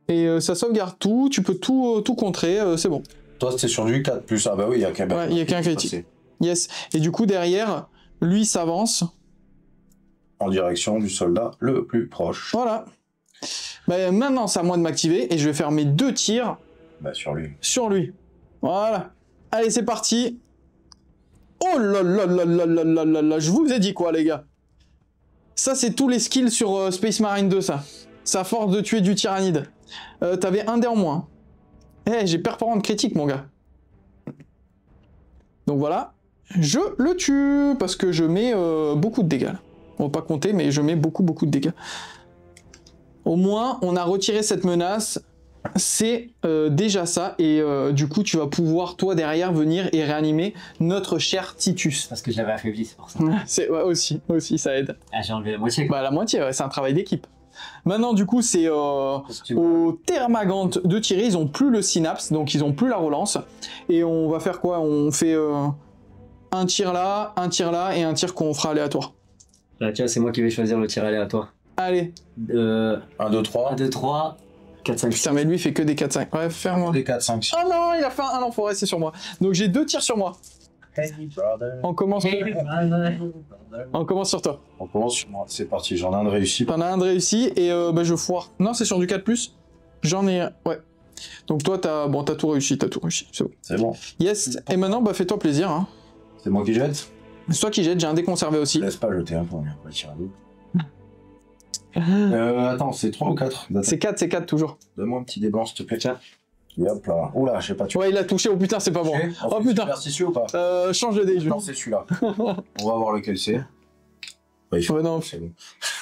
Et ça sauvegarde tout, tu peux tout contrer, c'est bon. Toi, c'était sur du 4 plus. Ah bah oui, il y a qu'un Ouais, il y a qu'un critique. Yes. Et du coup, derrière, lui s'avance. En direction du soldat le plus proche. Voilà. Bah, maintenant, c'est à moi de m'activer et je vais faire mes 2 tirs Bah sur lui. sur lui. Voilà. Allez, c'est parti. Oh là là là là là là là là. Je vous ai dit quoi, les gars? Ça, c'est tous les skills sur Space Marine 2, ça. Sa force de tuer du tyrannide. T'avais un dé en moins. Eh, j'ai performante critique, mon gars. Donc voilà. Je le tue parce que je mets beaucoup de dégâts. Là. On va pas compter, mais je mets beaucoup de dégâts. Au moins, on a retiré cette menace. C'est déjà ça. Et du coup, tu vas pouvoir, toi, derrière, venir et réanimer notre cher Titus. Parce que je l'avais affaibli, c'est pour ça. C'est ouais, aussi, ça aide. Ah, j'ai enlevé la moitié. Quoi. Bah, la moitié, ouais, c'est un travail d'équipe. Maintenant, du coup, c'est au Thermagant de tirer. Ils ont plus le synapse, donc ils ont plus la relance. Et on va faire quoi? On fait un tir là et un tir qu'on fera aléatoire. Là, tu vois, c'est moi qui vais choisir le tir aléatoire. Allez. 1, 2, 3. 1, 2, 3, 4, 5, 6. Putain, mais lui, il fait que des 4-5. Ouais, faire-moi. Des 4, 5, 6. Oh non, il a fait un enfoiré, c'est sur moi. Donc j'ai 2 tirs sur moi. On commence, on commence sur toi. On commence sur moi. C'est parti, j'en ai un de réussi. T'en as un de réussi et bah, je foire. Non, c'est sur du 4+. J'en ai un. Ouais. Donc toi, t'as tout réussi, c'est bon. C'est bon. Yes, et maintenant, bah fais-toi plaisir. Hein. C'est moi qui jette. C'est toi qui jette, j'ai un déconservé aussi. Laisse pas jeter un point, on va tirer attends, c'est 3 ou 4? C'est 4 toujours. Donne-moi un petit dé blanc, s'il te plaît. Tiens. Et hop là. Oula, je sais pas, tu Ouais, il a touché, oh putain, c'est pas bon. Oh putain. Superstitieux ou pas? Change de dé, je Non, c'est celui-là. On va voir lequel c'est. Ouais, Ouais, non. c'est bon.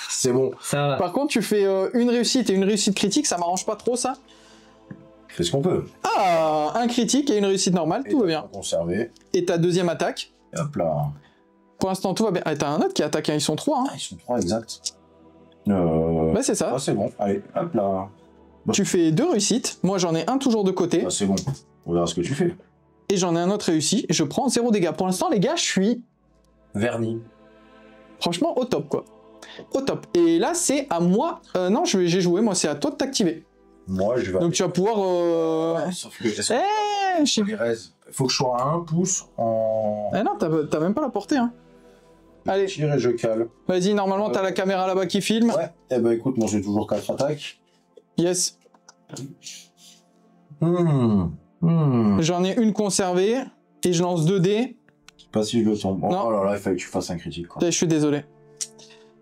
C'est bon. Ça va. Par contre, tu fais une réussite et une réussite critique, ça m'arrange pas trop ça. Fais ce qu'on peut. Ah, un critique et une réussite normale, tout va bien. Conservé. Et ta deuxième attaque. Et hop là. Pour l'instant, tout va bien. Ah, t'as un autre qui attaque, hein. Ils sont 3. Hein. Ah, ils sont 3 exact. Bah, c'est ça. Ah, c'est bon. Allez, hop là. Tu fais 2 réussites. Moi, j'en ai un toujours de côté. Ah, c'est bon. On verra ce que tu fais. Et j'en ai un autre réussi. Je prends 0 dégâts. Pour l'instant, les gars, je suis Vernis. franchement au top, quoi. Au top. Et là, c'est à moi. Non, j'ai joué. Moi, c'est à toi de t'activer. Moi, je vais. Donc, tu vas pouvoir. Ouais, sauf que j'ai Eh, je sais. les raises. Faut que je sois à 1 pouce en. Eh non, t'as même pas la portée, hein. Allez. Je tire et je cale. Vas-y, normalement, t'as la caméra là-bas qui filme. Ouais. Eh ben écoute, moi j'ai toujours 4 attaques. Yes. Je J'en ai une conservée. Et je lance 2 dés. sais pas si je le tombe. Non. Oh là là, il fallait que tu fasses un critique, quoi. Je suis désolé.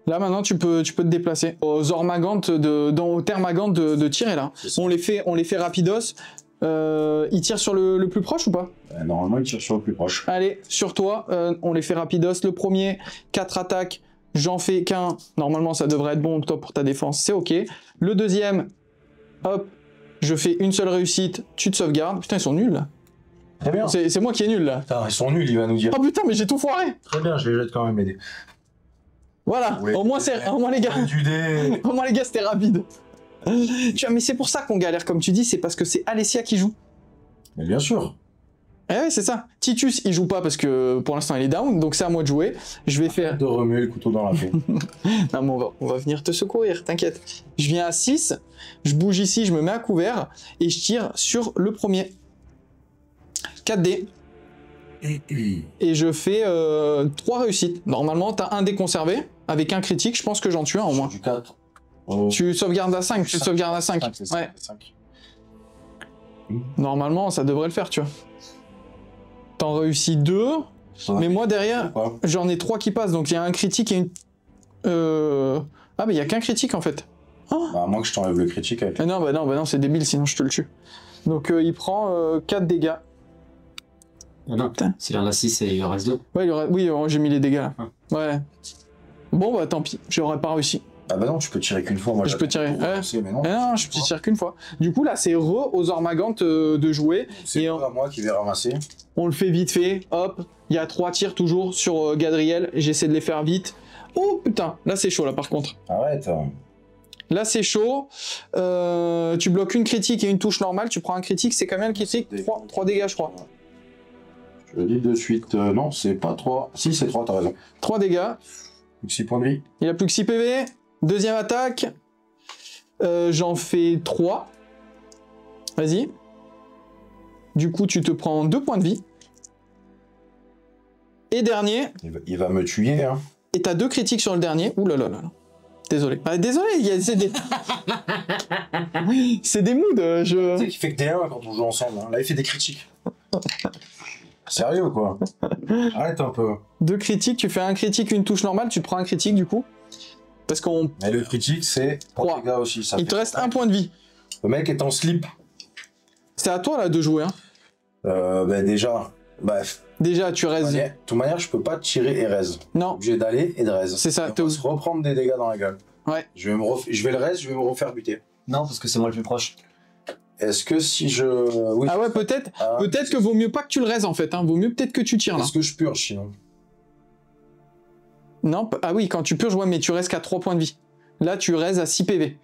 Là, maintenant, tu peux te déplacer. Aux Ormagantes, au Thermagante de tirer, là. On les fait rapidos. Ils tirent sur le plus proche ou pas? Normalement, il tire sur le plus proche. Allez, sur toi, on les fait rapidos. Le premier, 4 attaques. J'en fais qu'un. Normalement, ça devrait être bon, toi, pour ta défense. C'est OK. Le deuxième, hop, je fais une seule réussite. Tu te sauvegardes. Putain, ils sont nuls, là. Très bien. C'est moi qui est nul, là. Putain, ils sont nuls, il va nous dire. Oh putain, mais j'ai tout foiré. Très bien, je les jette quand même aider. Voilà, Ouais. au moins les gars, Du dé. au moins les gars, c'était rapide. Tu vois, mais c'est pour ça qu'on galère, comme tu dis, c'est parce que c'est Alessia qui joue. Mais bien sûr. Eh ouais, c'est ça. Titus, il joue pas parce que pour l'instant il est down, donc c'est à moi de jouer. Je vais faire... De remuer le couteau dans la peau. Non, mais on va venir te secourir, t'inquiète. Je viens à 6, je bouge ici, je me mets à couvert, et je tire sur le premier. 4 dés. Et je fais 3 réussites. Normalement, t'as un dé conservé, avec un critique, je pense que j'en tue un au moins. Du 4. Oh. Tu sauvegardes à 5, tu sauvegardes à 5. Ouais. 5. Normalement, ça devrait le faire, tu vois. T'en réussis 2, mais moi derrière, j'en ai 3 qui passent, donc il y a un critique et une... Ah, mais il y a qu'un critique en fait. Oh, Bah, à moins que je t'enlève le critique avec... non, bah non, c'est débile, sinon je te le tue. Donc il prend 4 dégâts. Non, s'il en a 6 et il en reste 2. Ouais, oui, j'ai mis les dégâts là. Ouais. Bon, bah tant pis, j'aurais pas réussi. Ah bah non, tu peux tirer qu'une fois. Moi, Je peux tirer. Mais non, non, je peux tirer qu'une fois. Du coup, là, c'est aux Ormagantes de jouer. c'est pas à moi qui vais ramasser. On le fait vite fait. Hop, il y a 3 tirs toujours sur Gadriel. J'essaie de les faire vite. Oh putain, là c'est chaud là par contre. Arrête. Là c'est chaud. Tu bloques une critique et une touche normale. Tu prends un critique, c'est combien le critique? 3 dégâts, je crois. Je le dis de suite. Non, c'est pas 3. Si, c'est 3, t'as raison. 3 dégâts. 6 points de vie. Il a plus que 6 PV. Deuxième attaque. J'en fais 3. Vas-y. Du coup, tu te prends 2 points de vie. Et dernier. Il va me tuer, hein. Et t'as 2 critiques sur le dernier. Ouh là là là. Désolé. Ah, désolé, c'est des... c'est des moods. Tu sais qu'il fait que des 1 quand on joue ensemble. Hein. Là, il fait des critiques. Sérieux, quoi. Arrête un peu. 2 critiques, tu fais un critique, une touche normale, tu te prends un critique du coup. Parce qu'on... Mais le critique, c'est 3 dégâts aussi. Ça il te reste 1 point de vie. Le mec est en slip. C'est à toi là de jouer. Hein. Bah déjà, bref. Déjà, tu raises. De toute manière, je peux pas tirer et raise. Non. Obligé d'aller et de raise. C'est ça. On va se reprendre des dégâts dans la gueule. Ouais. Je vais le raise, je vais me refaire buter. Non, parce que c'est moi le plus proche. Est-ce que si je... Oui, ah ouais, peut-être. Ah, peut-être que vaut mieux pas que tu le raises en fait. Hein. Vaut mieux peut-être que tu tires là. Est-ce que je purge sinon? Non. Ah oui, quand tu purges, ouais, mais tu restes qu'à 3 points de vie. Là, tu raises à 6 PV.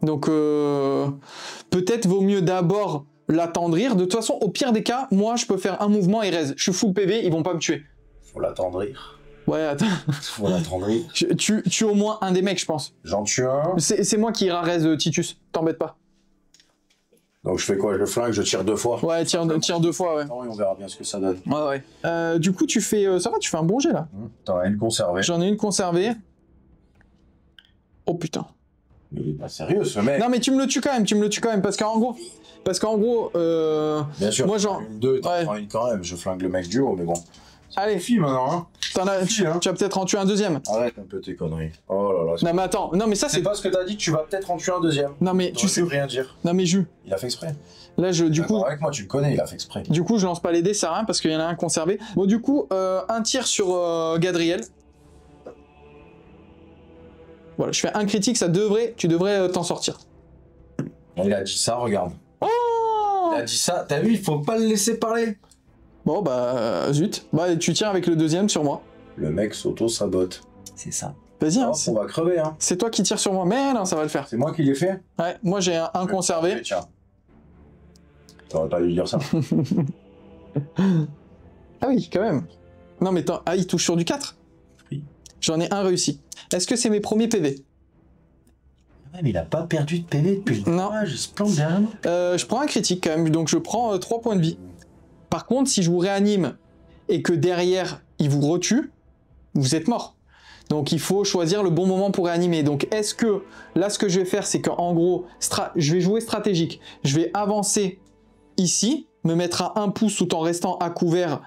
Donc peut-être vaut mieux d'abord l'attendrir. De toute façon, au pire des cas, moi, je peux faire un mouvement et raise. Je suis full PV, ils vont pas me tuer. Faut l'attendrir. Ouais, attends. Faut l'attendrir. Tu tues au moins un des mecs, je pense. J'en tue un. C'est moi qui ira raise Titus. T'embête pas. Donc je fais quoi? Je le flingue, je tire 2 fois. Ouais, tire 2 fois, ouais. Non, et on verra bien ce que ça donne. Ouais, ouais. Du coup, tu fais... ça va, tu fais un bon jet, là. T'en as une conservée. J'en ai une conservée. Oh, putain. Mais il est pas sérieux, ce mec. Non, mais tu me le tues quand même, parce qu'en gros... Bien sûr, moi, genre... une 2, t'en ouais. prends une quand même. Je flingue le mec du haut, mais bon. Allez. Fille maintenant, hein. Tu vas peut-être en tuer un deuxième. Arrête un peu tes conneries. Oh là là. Non, mais attends. Non, mais ça, C'est pas ce que t'as dit, tu vas peut-être en tuer un deuxième. Non, mais tu sais... rien dire. Non, mais Jus. Il a fait exprès. Là, du coup... Avec moi, tu le connais, il a fait exprès. Du coup, je lance pas les dés, ça sert à rien, parce qu'il y en a un conservé. Bon, du coup, un tir sur Gadriel. Voilà, je fais un critique, tu devrais t'en sortir. Il a dit ça, regarde. Oh! Il a dit ça, t'as vu, il faut pas le laisser parler. Bon, bah, zut. Bah, tu tires avec le deuxième sur moi. Le mec s'auto-sabote. C'est ça. Vas-y, hein, On va crever, hein. c'est toi qui tires sur moi. Mais non, ça va le faire. C'est moi qui l'ai fait. Ouais, moi j'ai un conservé. Tiens. T'aurais pas dû dire ça. Ah oui, quand même. Non, mais attends, il touche sur du 4. Oui. J'en ai un réussi. Est-ce que c'est mes premiers PV? Ouais, mais il a pas perdu de PV depuis le Non. je se plante derrière moi. Je prends un critique quand même, donc je prends 3 points de vie. Par contre, si je vous réanime et que derrière il vous retue, vous êtes mort. Donc il faut choisir le bon moment pour réanimer. Donc est-ce que, là ce que je vais faire, c'est qu'en gros, je vais jouer stratégique. Je vais avancer ici, me mettre à 1 pouce tout en restant à couvert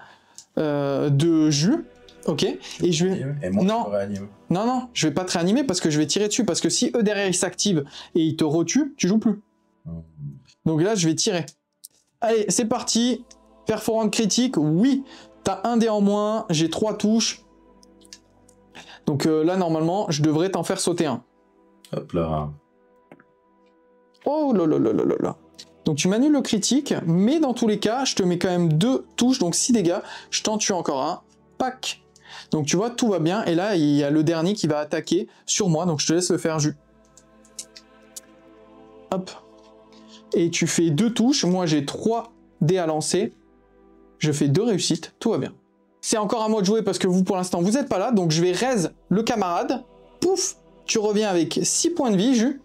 de jus. Ok. Et je vais... Et moi, non. je te réanime. Non, je vais pas te réanimer parce que je vais tirer dessus. Parce que si eux derrière ils s'activent et ils te retuent, tu joues plus. Donc là, je vais tirer. Allez, c'est parti. Perforante critique, oui. T'as un dé en moins, j'ai 3 touches. Donc là, normalement, je devrais t'en faire sauter un. Hop là. Oh là là là là là là. Donc tu m'annules le critique, mais dans tous les cas, je te mets quand même 2 touches, donc 6 dégâts. Je t'en tue encore un. Pac. Donc tu vois, tout va bien. Et là, il y a le dernier qui va attaquer sur moi, donc je te laisse le faire, Jus. Hop. Et tu fais 2 touches. Moi, j'ai 3 dés à lancer. Je fais 2 réussites, tout va bien. C'est encore à moi de jouer parce que vous, pour l'instant, vous n'êtes pas là. Donc, je vais raise le camarade. Pouf, tu reviens avec 6 points de vie, Jus.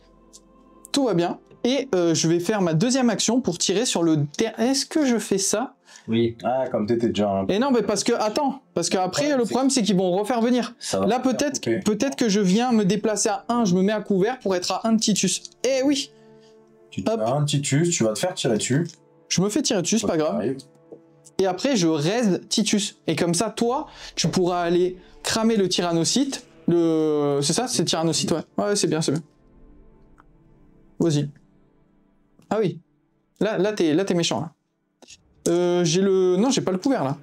Tout va bien. Et je vais faire ma deuxième action pour tirer sur le... Est-ce que je fais ça? Oui. Ah, comme t'étais déjà un peu... Et non, mais parce que... Attends. Parce qu'après, le problème, c'est qu'ils vont refaire venir. Là, peut-être que je viens me déplacer à 1, je me mets à couvert pour être à 1 de Titus. Eh oui. Tu as un Titus, tu vas te faire tirer dessus. Je me fais tirer dessus, c'est pas grave. Et après, je raise Titus. Et comme ça, toi, tu pourras aller cramer le tyrannocyte. C'est ça? C'est tyrannocyte, ouais. Ouais, c'est bien, c'est bien. Vas-y. Ah oui. Là t'es méchant, là. J'ai le... Non, j'ai pas le couvert, là.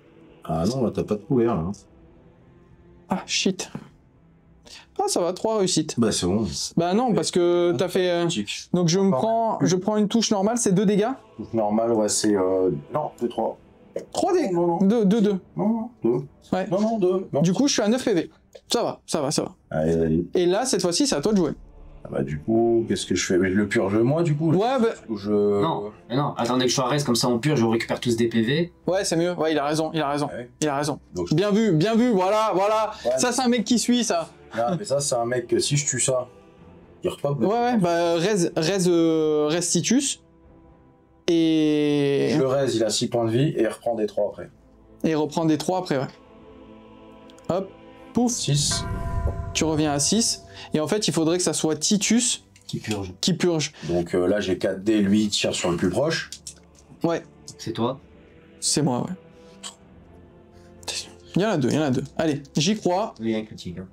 Ah non, là, t'as pas de couvert, là. Ah, shit. Ah, ça va, 3 réussites. Bah, c'est bon. Bah non, parce que t'as fait... Donc, je prends une touche normale, c'est 2 dégâts. Touche normale, ouais, c'est... Non, 2, 3. 3 dégâts. Non, non. 2. Non, 2. Ouais. Non, 2. Du coup, je suis à 9 PV. Ça va. Allez. Et là, cette fois-ci, c'est à toi de jouer. Ah bah du coup, qu'est-ce que je fais? Mais je le purge moi du coup. Ouais, bah... Non, attendez que je sois reste, comme ça on purge, on récupère tous des PV. Ouais, c'est mieux. Ouais, il a raison. Ouais. Donc, Bien vu, voilà. Ouais, ça, c'est un mec qui suit, ça. Non, mais ça, c'est un mec que si je tue ça, il repop. Ouais, bah, raise Titus. Et... Je le raise, il a 6 points de vie et il reprend des 3 après. Et il reprend des 3 après, ouais. Hop, pouf. 6. Tu reviens à 6. Et en fait, il faudrait que ça soit Titus qui purge. Donc là, j'ai 4 dés, lui, il tire sur le plus proche. Ouais. C'est toi? C'est moi, ouais. Il y en a 2. Allez, j'y crois. Il y a un critique. Hein.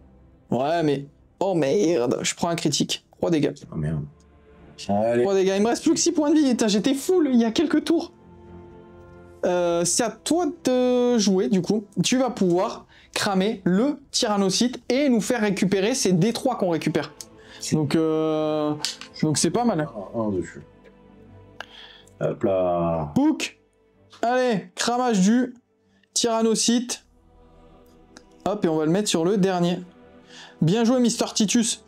Ouais, mais... Oh merde, je prends un critique. 3 dégâts. Oh merde. Allez. 3 dégâts, il me reste plus que 6 points de vie. J'étais full il y a quelques tours. C'est à toi de jouer, du coup. Tu vas pouvoir cramer le tyrannocyte et nous faire récupérer ces D3 qu'on récupère. Donc c'est pas mal. Un dessus. Hop là. Pouk. Allez, cramage du tyrannocyte. Hop, et on va le mettre sur le dernier. Bien joué, Mister Titus.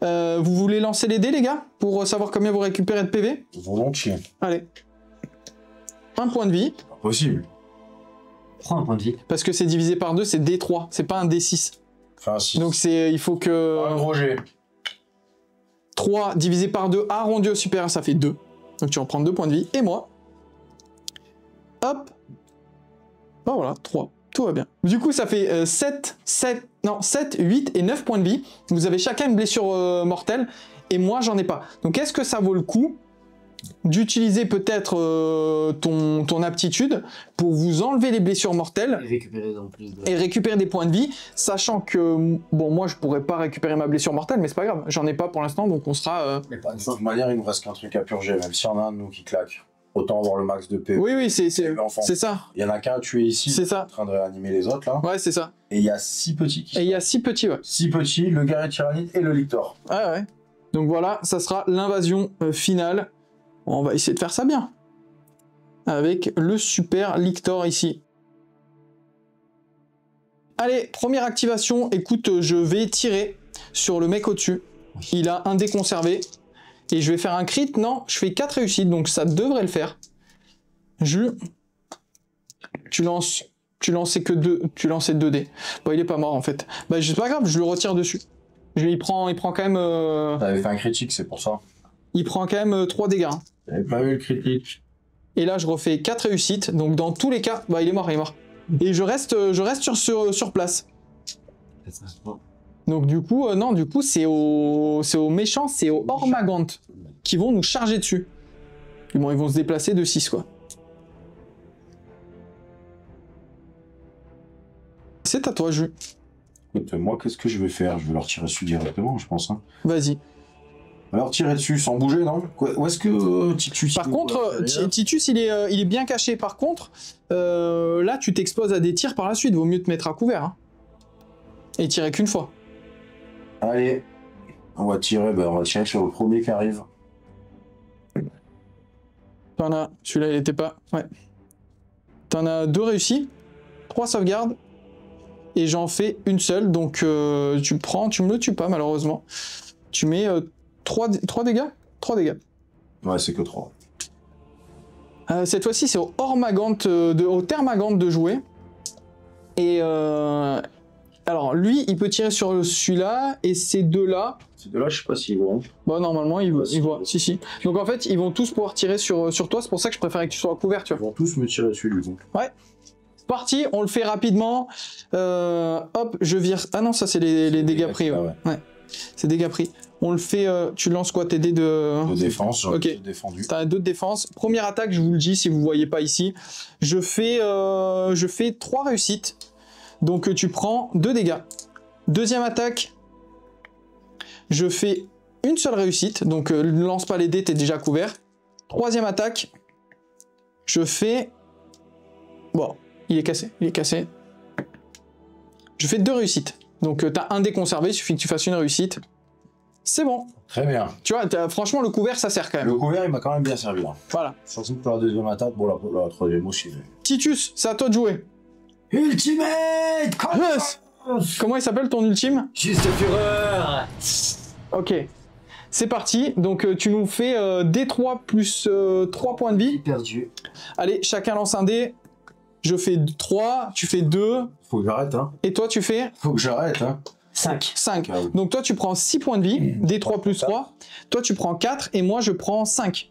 Vous voulez lancer les dés, les gars, pour savoir combien vous récupérez de PV? Volontiers. Allez. 1 point de vie. Pas possible. Prends un point de vie. Parce que c'est divisé par 2, c'est D3, c'est pas un D6. Enfin, 6. Donc il faut que... Un gros jet. 3 divisé par 2, arrondi au supérieur, ça fait 2. Donc tu en prends 2 points de vie. Et moi. Hop. Ben voilà, 3. Tout va bien. Du coup, ça fait 7, 8 et 9 points de vie. Vous avez chacun une blessure mortelle. Et moi, j'en ai pas. Donc est-ce que ça vaut le coup d'utiliser peut-être ton aptitude pour vous enlever les blessures mortelles et récupérer des points de vie, sachant que, bon, moi je pourrais pas récupérer ma blessure mortelle, mais c'est pas grave, j'en ai pas pour l'instant, donc on sera... Mais de toute manière, il nous reste qu'un truc à purger, même s'il y en a un de nous qui claque. Autant avoir le max de PV. Oui, c'est ça. Il y en a qu'un à tuer ici, c'est ça. En train de réanimer les autres, là. Ouais, c'est ça. Et il y a 6 petits qui... Et il y a 6 petits, ouais. 6 petits, le guerrier tyrannide et le lictor. Ouais. Donc voilà, ça sera l'invasion finale. On va essayer de faire ça bien. Avec le super Lictor ici. Allez, première activation. Écoute, je vais tirer sur le mec au-dessus. Il a un dé conservé. Et je vais faire un crit. Non, je fais 4 réussites, donc ça devrait le faire. Tu lançais que 2. Tu lançais 2 dés. Bon, il est pas mort en fait. Bah, c'est pas grave, je le retire dessus. Il prend quand même... T'avais fait un critique, c'est pour ça. Il prend quand même 3 dégâts. Hein. J'avais pas eu le critique. Et là, je refais 4 réussites. Donc, dans tous les cas, bah, il est mort. Et je reste sur place. Donc, du coup, non, du coup, c'est aux méchants, c'est aux Ormagantes qui vont nous charger dessus. Bon, ils vont se déplacer de 6, quoi. C'est à toi, Jus. Écoute, moi, qu'est-ce que je vais faire? Je vais leur tirer dessus directement, je pense. Hein. Vas-y. Alors tirer dessus sans bouger, non? Où est-ce que Titus... Par contre, Titus, il est bien caché. Par contre, là, tu t'exposes à des tirs par la suite. Vaut mieux te mettre à couvert. Hein. Et tirer qu'une fois. Allez, on va tirer sur le premier qui arrive. T'en as... Celui-là, il était pas... Ouais. T'en as 2 réussis. 3 sauvegardes. Et j'en fais une seule. Donc, tu me le tues pas, malheureusement. Tu mets... 3 dégâts? 3 dégâts. Ouais, c'est que 3. Cette fois-ci, c'est au au Termagant de jouer. Et alors, lui, il peut tirer sur celui-là et ces deux-là. Ces deux-là, je sais pas s'ils vont. Bon, normalement, ils voient. Si, si. Donc, en fait, ils vont tous pouvoir tirer sur toi. C'est pour ça que je préférais que tu sois à couvert, tu Ils vois. vont tous me tirer dessus, du coup. Ouais. Parti, on le fait rapidement. Hop, je vire. Ah non, ça, c'est les dégâts pris. Ouais. Ouais. C'est dégâts pris. On le fait. Tu lances quoi? Tes dés de défense, j'en ai Ok. défendu. T'as 2 de défense. Première attaque, je vous le dis si vous voyez pas ici. Je fais 3 réussites. Donc tu prends 2 dégâts. Deuxième attaque, je fais une seule réussite. Donc lance pas les dés, t'es déjà couvert. Troisième attaque, je fais... Bon, il est cassé, Je fais 2 réussites. Donc t'as un dé conservé, il suffit que tu fasses une réussite. C'est bon. Très bien. Tu vois, franchement, le couvert, ça sert quand même. Le couvert, il m'a quand même bien servi, là. Voilà. Surtout pour la deuxième attaque, bon, la troisième aussi. Titus, c'est à toi de jouer. Ultimate Yes. Comment il s'appelle ton ultime? Juste fureur. Ok. C'est parti. Donc tu nous fais D3 plus 3 points de vie. Perdu. Allez, chacun lance un dé. Je fais 3, tu fais 2. Faut que j'arrête, hein. Et toi, tu fais Faut que j'arrête, hein. 5. 5. Ah oui. Donc toi, tu prends 6 points de vie. D3 plus 3. Toi, tu prends 4 et moi, je prends 5.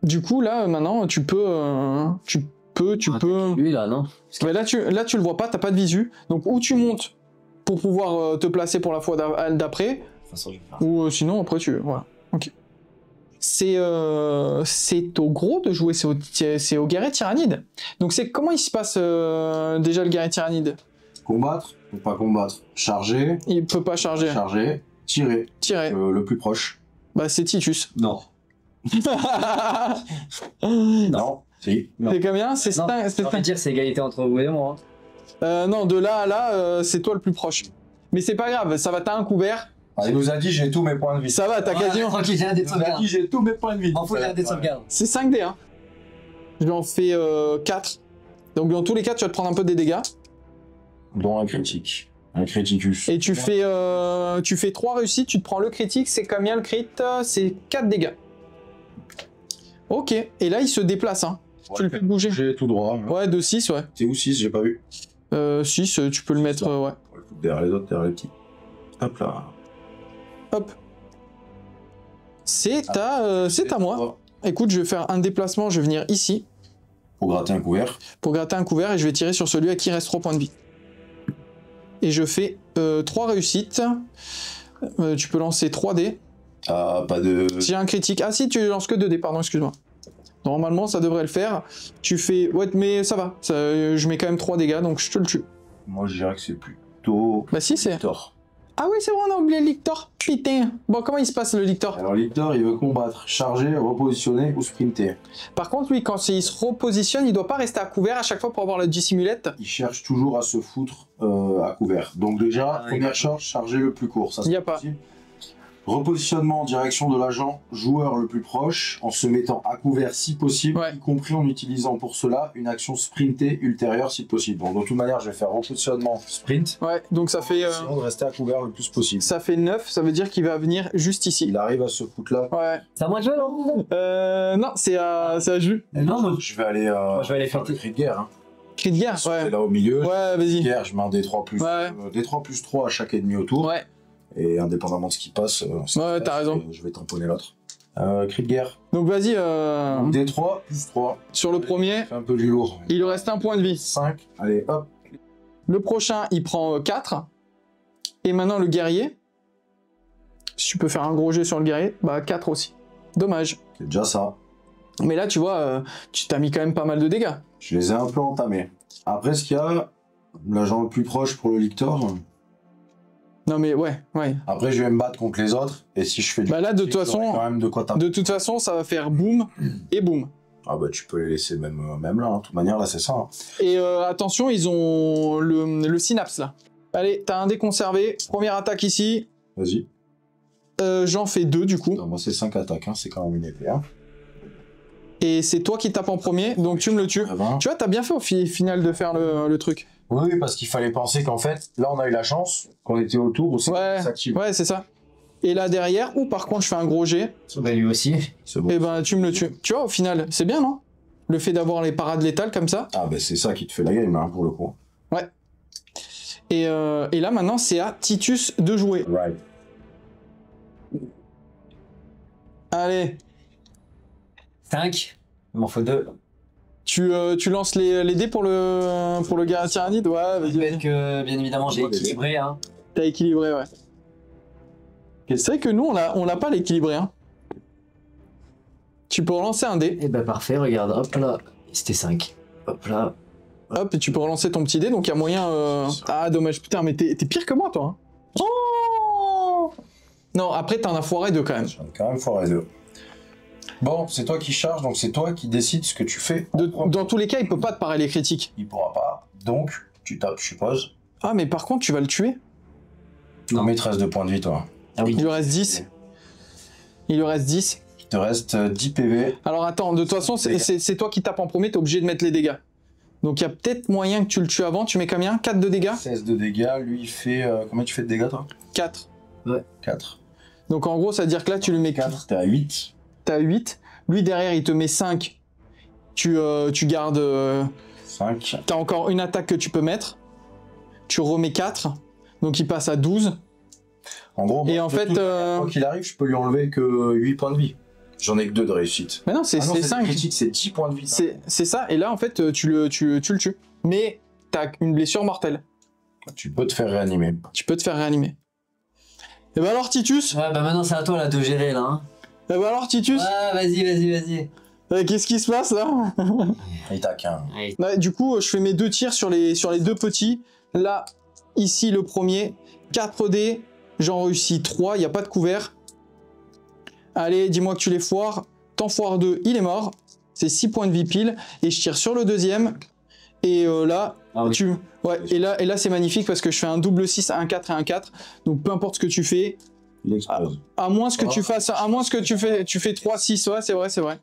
Du coup, là, maintenant, tu peux... tu peux... Lui là, non? Mais là, tu le vois pas, t'as pas de visu. Donc, ou tu montes pour pouvoir te placer pour la fois d'après, De toute façon, je vais faire. ou sinon, après, tu... Voilà. Ok. C'est au gros de jouer, c'est au guerrier tyrannide. Donc, comment il se passe déjà le guerrier tyrannide? Combattre, faut pas combattre. Charger, Il peut pas charger. charger, tirer. Tirer. Le plus proche. Bah, c'est Titus. Non. Non. Si. Non. C'est combien? C'est Non, 5. j'ai envie de dire c'est égalité entre vous et moi. Non, de là à là, c'est toi le plus proche. Mais c'est pas grave, ça va, t'as un couvert. Ah, il nous a dit j'ai tous mes points de vie. Ça va, t'as quasiment... Tranquille, j'ai un dé de Il nous a sauvegarde. dit j'ai tous mes points de vie. En faut j'ai un dé de sauvegarde. C'est 5 dés, hein. Je lui en fais 4. Donc dans tous les cas, tu vas te prendre un peu des dégâts. Dont un critique. Un criticus. Et tu fais 3 réussites, tu te prends le critique, c'est combien le crit? C'est 4 dégâts. Ok, et là il se déplace, hein. Tu le fais bouger. J'ai tout droit. Hein. Ouais, de 6, ouais. C'est où 6? J'ai pas vu. 6, tu peux le mettre, ouais. On va le foutre derrière les autres, derrière les petits. Hop là. Hop. C'est à moi. Écoute, je vais faire un déplacement, je vais venir ici Pour gratter un couvert. pour gratter un couvert et je vais tirer sur celui à qui il reste 3 points de vie. Et je fais 3 réussites. Tu peux lancer 3 dés. Ah, pas de. Si j'ai un critique... Ah si, tu lances que 2 dés, pardon, excuse-moi. Normalement, ça devrait le faire. Tu fais... Ouais, mais ça va. Je mets quand même 3 dégâts, donc je te le tue. Moi, je dirais que c'est plutôt. Bah si, c'est... Lictor. Ah oui, c'est vrai, on a oublié le Lictor. Putain. Bon, comment il se passe, le Lictor? Alors, Lictor, il veut combattre, charger, repositionner ou sprinter. Par contre, lui, quand il se repositionne, il doit pas rester à couvert à chaque fois pour avoir la dissimulette. Il cherche toujours à se foutre à couvert. Donc, déjà, première charge, charger le plus court. Ça, Y a c'est pas. possible. Repositionnement en direction de l'agent, joueur le plus proche, en se mettant à couvert si possible, Ouais. y compris en utilisant pour cela une action sprintée ultérieure si possible. Donc de toute manière, je vais faire repositionnement sprint, Ouais, donc ça fait... sinon de rester à couvert le plus possible. Ça fait 9, ça veut dire qu'il va venir juste ici. Il arrive à se foutre là. Ouais. C'est à moi de jouer, non? Non, c'est à Jus. Non, non. Je vais aller, je vais aller faire le cri de guerre. Hein. Cri de guerre, C'est ouais. là au milieu. Ouais, Cri de vas-y. guerre, je mets un D3 plus, Ouais. D3 plus 3 à chaque ennemi autour. Ouais. Et indépendamment de ce qui passe, Ouais, t'as raison. je vais tamponner l'autre. Cri de guerre. Donc vas-y, D3 plus 3. sur le premier, C'est un peu du lourd. il lui reste un point de vie. 5. Allez, hop. Le prochain, il prend 4. Et maintenant, le guerrier. Si tu peux faire un gros jet sur le guerrier, bah 4 aussi. Dommage. C'est déjà ça. Mais là, tu vois, tu t'as mis quand même pas mal de dégâts. Je les ai un peu entamés. Après, ce qu'il y a, l'agent le plus proche pour le Lictor. Non mais ouais. Après, je vais me battre contre les autres. Et si je fais du Bah là, de toute j'aurai façon, quand même de quoi taper. de toute façon, ça va faire boum et boum. Ah bah, tu peux les laisser même là. Hein. De toute manière, là, c'est ça. Hein. Et attention, ils ont le synapse là. Allez, t'as un dé conservé. Première attaque ici. Vas-y. J'en fais 2 du coup. Non, moi, c'est 5 attaques. Hein. C'est quand même une épée. Hein. Et c'est toi qui tape en premier, donc tu me le tues. 20. Tu vois, t'as bien fait au final de faire le truc. Oui, parce qu'il fallait penser qu'en fait, là, on a eu la chance qu'on était autour où Ouais, ça s'active. ouais, c'est ça. Et là derrière, ou par contre je fais un gros jet, Bah lui aussi. C'est bon. et ben tu me le tues. Tu vois, au final, c'est bien, non? Le fait d'avoir les parades létales comme ça. Ah, bah c'est ça qui te fait la game, hein, pour le coup. Ouais. Et là, maintenant, c'est à Titus de jouer. Right. Allez. 5. Il m'en faut 2. Tu lances les dés pour le gars tyrannide? Ouais, vas-y. Peut-être que, bien évidemment, j'ai équilibré. Hein. T'as équilibré, ouais. C'est vrai que nous, on l'a pas l'équilibré, hein. Tu peux relancer un dé. Et bah parfait, regarde, hop là. C'était 5. Hop là. Hop, et tu peux relancer ton petit dé, donc il y a moyen... Ah, dommage, putain, mais t'es pire que moi, toi. Hein. Oh non, après, t'en as foiré 2, quand même. J'en ai quand même foiré 2. Bon, c'est toi qui charge, donc c'est toi qui décides ce que tu fais. Dans tous les cas, il peut pas te parer les critiques. Il pourra pas. Donc, tu tapes, je suppose. Ah, mais par contre, tu vas le tuer. Combien il te reste de points de vie, toi? Ah oui. Il lui reste 10. Il lui reste 10. Il te reste 10 PV. Alors attends, de toute façon, c'est toi qui tapes en premier, t'es obligé de mettre les dégâts. Donc il y a peut-être moyen que tu le tues avant. Tu mets combien? 4 de dégâts? 16 de dégâts. Lui, il fait... combien tu fais de dégâts, toi? 4. Ouais. 4. Donc en gros, ça veut dire que là, tu le mets 4, t'es à 8. T'as 8. Lui, derrière, il te met 5. Tu gardes... 5. T'as encore une attaque que tu peux mettre. Tu remets 4. Donc il passe à 12. En gros, Et moi, en fait, quoi qu'il arrive, je peux lui enlever que 8 points de vie. J'en ai que 2 de réussite. Mais non, c'est 5. Critique, c'est 10 points de vie. C'est ça. Et là, en fait, tu le tues. Mais t'as une blessure mortelle. Tu peux te faire réanimer. Tu peux te faire réanimer. Et bah alors, Titus? Ouais, bah maintenant c'est à toi là de gérer là. Hein. Et bah alors, Titus? Ouais, vas-y. Qu'est-ce qui se passe là? Il t'a qu'un. Ouais, du coup, je fais mes 2 tirs sur les 2 petits. Là, ici, le premier. 4 dés. J'en réussis 3. Il n'y a pas de couvert. Allez, dis-moi que tu les foires. T'en foires 2, il est mort. C'est 6 points de vie pile. Et je tire sur le deuxième. Et là, oui. Ouais, et là c'est magnifique parce que je fais un double 6, un 4 et un 4. Donc peu importe ce que tu fais. Il explose. À moins que tu fasses. À moins que tu fais 3, 6. Ouais, c'est vrai.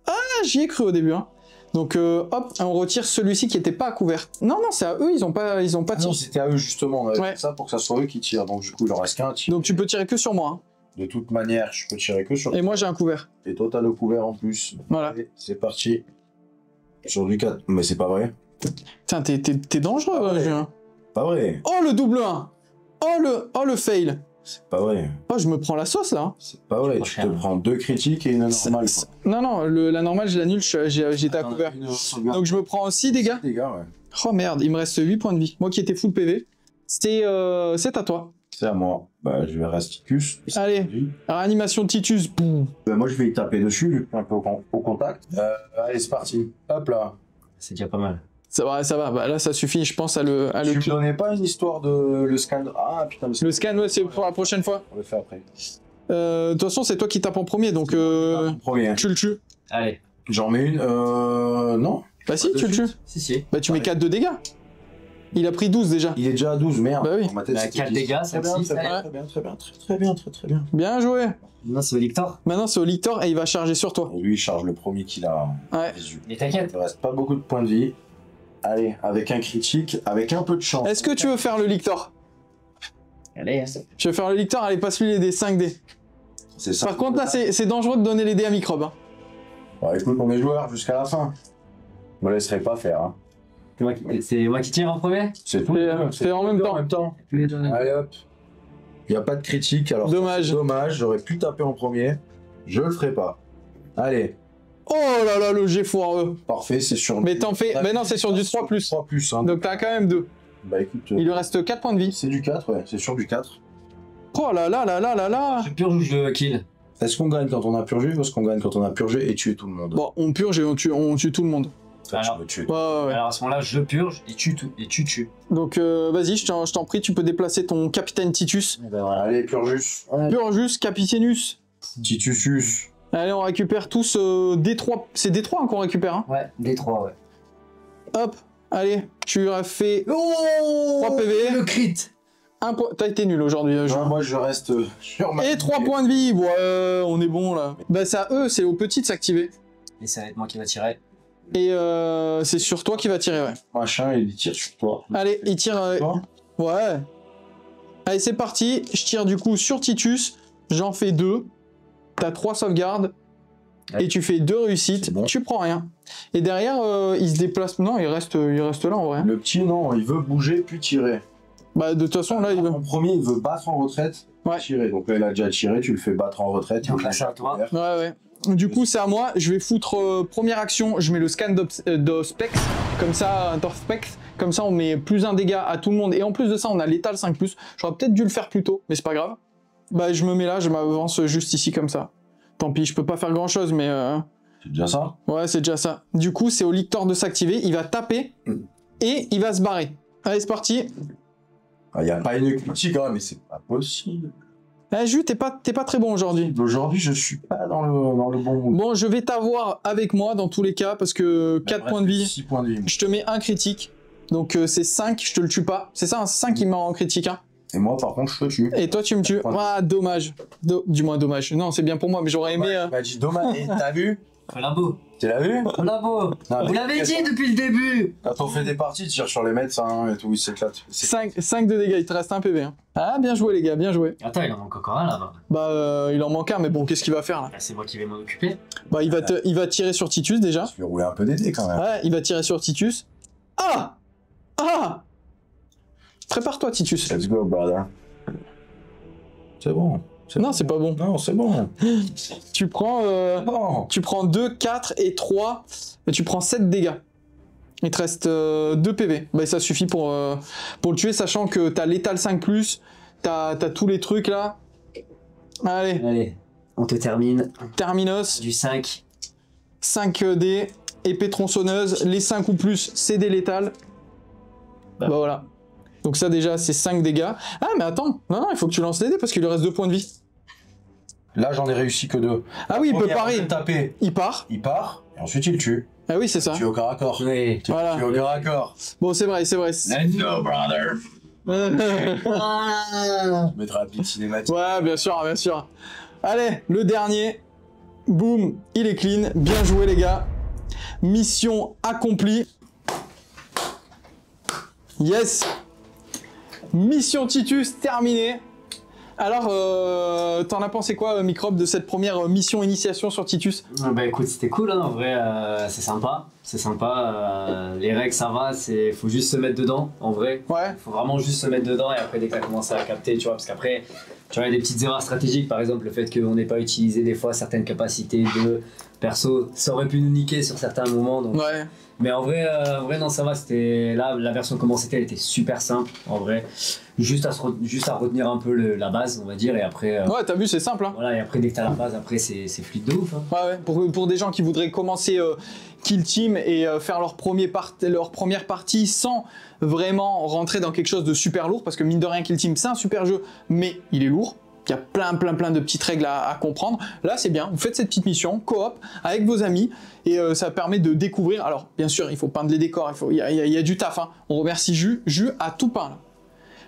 Ah, j'y ai cru au début. Hein. Donc hop, on retire celui-ci qui était pas à couvert. Non, c'est à eux, ils ont pas tiré. Non, c'était à eux justement. On avait Ouais. fait ça pour que ça soit eux qui tirent. Donc du coup, il en reste qu'un tir. Donc tu peux tirer que sur moi. Hein. De toute manière, je peux tirer que sur Et moi j'ai un couvert. Et toi, t'as le couvert en plus. Voilà. Et c'est parti. Sur du 4. Mais c'est pas vrai. Putain, t'es dangereux, Ouais. Julien. Pas vrai. Oh le double 1. Oh le fail. C'est pas vrai. Oh, je me prends la sauce là. Hein. C'est pas vrai. Tu te prends 2 critiques et une normale. Non, la normale, je l'annule, j'étais à couvert. Donc je me prends 6 dégâts. Dégâts, ouais. Oh merde, il me reste 8 points de vie. Moi qui étais full PV. C'est à toi. C'est à moi. Bah, je vais rester Titus. Allez, réanimation de Titus. Boum. Bah, moi, je vais y taper dessus, un peu au contact. Allez, c'est parti. Hop là. C'est déjà pas mal. Ça va. Bah, là, ça suffit, je pense, à le Tu me donnais pas une histoire de le scan. Ah putain, mais Le scan, ouais, c'est pour la prochaine fois. on le fait après. De toute façon, c'est toi qui tapes en premier, donc Premier. tu le tues. Allez. J'en mets une. Non. Bah si, Pas de tu le suite. tues. Si. Bah tu mets 4 de dégâts. Il a pris 12 déjà. Il est déjà à 12, merde. Bah oui. Dans ma tête, Bah, c'était 4 10. dégâts, Très 5, bien, 6, très bien, très bien. Bien joué. Non, c'est au Lictor. Maintenant, c'est au Lictor et il va charger sur toi. Et lui, il charge le premier qu'il a. Ouais. Mais t'inquiète. Il reste pas beaucoup de points de vie. Allez, avec un critique, avec un peu de chance. Est-ce que tu veux faire le Lictor? Allez. Je vais faire le Lictor, allez, passe-lui les dés, 5 dés. C'est ça. Par contre, là, c'est dangereux de donner les dés à Microbe. Hein. Bon, écoute, on est joueurs jusqu'à la fin. Je me laisserai pas faire. Hein. C'est moi qui tire en premier. C'est tout. C'est en même temps. Tous les deux. Allez hop. Il n'y a pas de critique, alors Dommage. dommage, j'aurais pu taper en premier. Je le ferai pas. Allez, Oh là là, le jet foireux. parfait, c'est sur... Mais t'en fais... Mais non, c'est sur du 3+. 3+, hein. Donc t'as quand même 2. Bah écoute, Il lui reste 4 points de vie. c'est du 4, ouais, c'est sur du 4. Oh là là là là là là. Je purge ou je kill. Est-ce qu'on gagne quand on a purgé ou est-ce qu'on gagne quand on a purgé et tué tout le monde? Bon, on purge et on tue tout le monde. Toi, alors- tu me tues. Ouais. Alors à ce moment-là, je purge et tu tues. Donc vas-y, je t'en prie, tu peux déplacer ton capitaine Titus. Et ben voilà. Allez, Purgus. Purgus, Capitanus. Titusus. Allez, on récupère tous D3. C'est D3 hein, qu'on récupère. Hein. Ouais, des 3, ouais. Hop, allez, tu as fait Oh 3 PV. Le crit. 1 point. T'as été nul aujourd'hui. Non, moi, je reste sur ma... Et 3 points de vie. Ouais, on est bon là. Bah, c'est à eux, c'est aux petits de s'activer. Et ça va être moi qui va tirer. Et c'est sur toi qui va tirer, ouais. Machin, il tire sur toi. Allez, il tire. Toi Ouais. Allez, c'est parti. Je tire du coup sur Titus. J'en fais 2. T'as 3 sauvegardes. et tu fais 2 réussites, Bon. tu prends rien. Et derrière, il se déplace. Non, il reste là en vrai. Le petit, non, il veut bouger puis tirer. Bah, de toute façon, là, il veut. En premier, il veut battre en retraite, Ouais. tirer. Donc là, il a déjà tiré, tu le fais battre en retraite. Donc il là, bouge c'est à toi. derrière. Ouais, ouais. Du coup, c'est à moi. Je vais foutre première action. Je mets le scan d'Ospex. Comme ça, Comme ça, on met plus 1 dégât à tout le monde. Et en plus de ça, on a l'étal 5+. J'aurais peut-être dû le faire plus tôt, mais c'est pas grave. Bah, je me mets là, je m'avance juste ici comme ça. Tant pis, je peux pas faire grand chose, mais. C'est déjà ça. Ouais, c'est déjà ça. Du coup, c'est au lictor de s'activer. Il va taper et il va se barrer. Allez, c'est parti. Il n'y a pas une critique, quand même, mais c'est pas possible. Eh, Jus, t'es pas très bon aujourd'hui. Aujourd'hui, je suis pas dans le bon mood. Bon, je vais t'avoir avec moi dans tous les cas parce que 4 points de vie. 6 points de vie. Je te mets un critique. Donc c'est 5, je te le tue pas. C'est ça, c'est 5 qui met en critique. Hein. Et moi, par contre, je te tue. Et toi, tu me tues. Ah, dommage. Du moins, dommage. Non, c'est bien pour moi, mais j'aurais aimé. Il m'a dit dommage. Et t'as vu? Colabo. Tu l'as vu? Colabo. Non, Vous l'avez dit depuis le début. Quand on fait des parties, tire sur les médecins et tout, ils s'éclatent. 5 de dégâts, il te reste un PV. Hein. Ah, bien joué, les gars, bien joué. Attends, il en manque encore un là-bas. Bah, il en manque un, mais bon, qu'est-ce qu'il va faire là? Bah, c'est moi qui vais m'en occuper. Bah, il va tirer sur Titus déjà. Tu lui rouler un peu d'été quand même. Ouais, il va tirer sur Titus. Ah! Ah! Prépare-toi, Titus. Let's go, brother. C'est bon. Non, c'est pas bon. Non, c'est bon. Tu prends, Bon. tu prends 2, 4 et 3. Et tu prends 7 dégâts. Il te reste 2 PV. Bah, ça suffit pour le tuer, sachant que t'as l'étal 5+, t'as tous les trucs là. Allez, Allez, on te termine. Terminos, Du 5. 5D, épée tronçonneuse, les 5 ou plus, c'est des létales. Bah voilà. Donc ça déjà, c'est 5 dégâts. Ah mais attends, non, il faut que tu lances les dés parce qu'il lui reste 2 points de vie. Là, j'en ai réussi que 2. Ah oui, il peut parer. Taper. Il part. Il part, et ensuite il tue. Ah oui, c'est ça. Tu es au corps à corps. Oui. Tu Voilà. es au corps à corps. Bon, c'est vrai. Let's go, brother. Je mettrai la petite cinématique. Ouais, bien sûr, bien sûr. Allez, le dernier. Boum, il est clean. Bien joué, les gars. Mission accomplie. Yes. Mission Titus terminée. Alors, t'en as pensé quoi, Microbe, de cette première mission initiation sur Titus? Bah écoute, c'était cool, hein, en vrai, c'est sympa. C'est sympa. Les règles, ça va, faut juste se mettre dedans, en vrai. Ouais. Faut vraiment juste se mettre dedans et après, dès que t'as commencé à capter, tu vois, parce qu'après, tu vois, il y a des petites erreurs stratégiques, par exemple, le fait qu'on n'ait pas utilisé des fois certaines capacités de perso, ça aurait pu nous niquer sur certains moments. Donc... Ouais. Mais en vrai, non, ça va, c'était là, la version comment c'était, elle était super simple, en vrai. Juste à retenir un peu la base, on va dire, et après. Ouais, t'as vu, c'est simple. Hein. Voilà, et après, dès que t'as la base, après, c'est fluide de ouf. Hein. Ouais, ouais. Pour des gens qui voudraient commencer Kill Team et faire leur première partie sans vraiment rentrer dans quelque chose de super lourd, parce que mine de rien, Kill Team, c'est un super jeu, mais il est lourd. Il y a plein de petites règles à comprendre. Là, c'est bien. Vous faites cette petite mission, coop, avec vos amis, et ça permet de découvrir. Alors, bien sûr, il faut peindre les décors, il y a du taf. Hein. On remercie Jus. Jus a tout peint, là.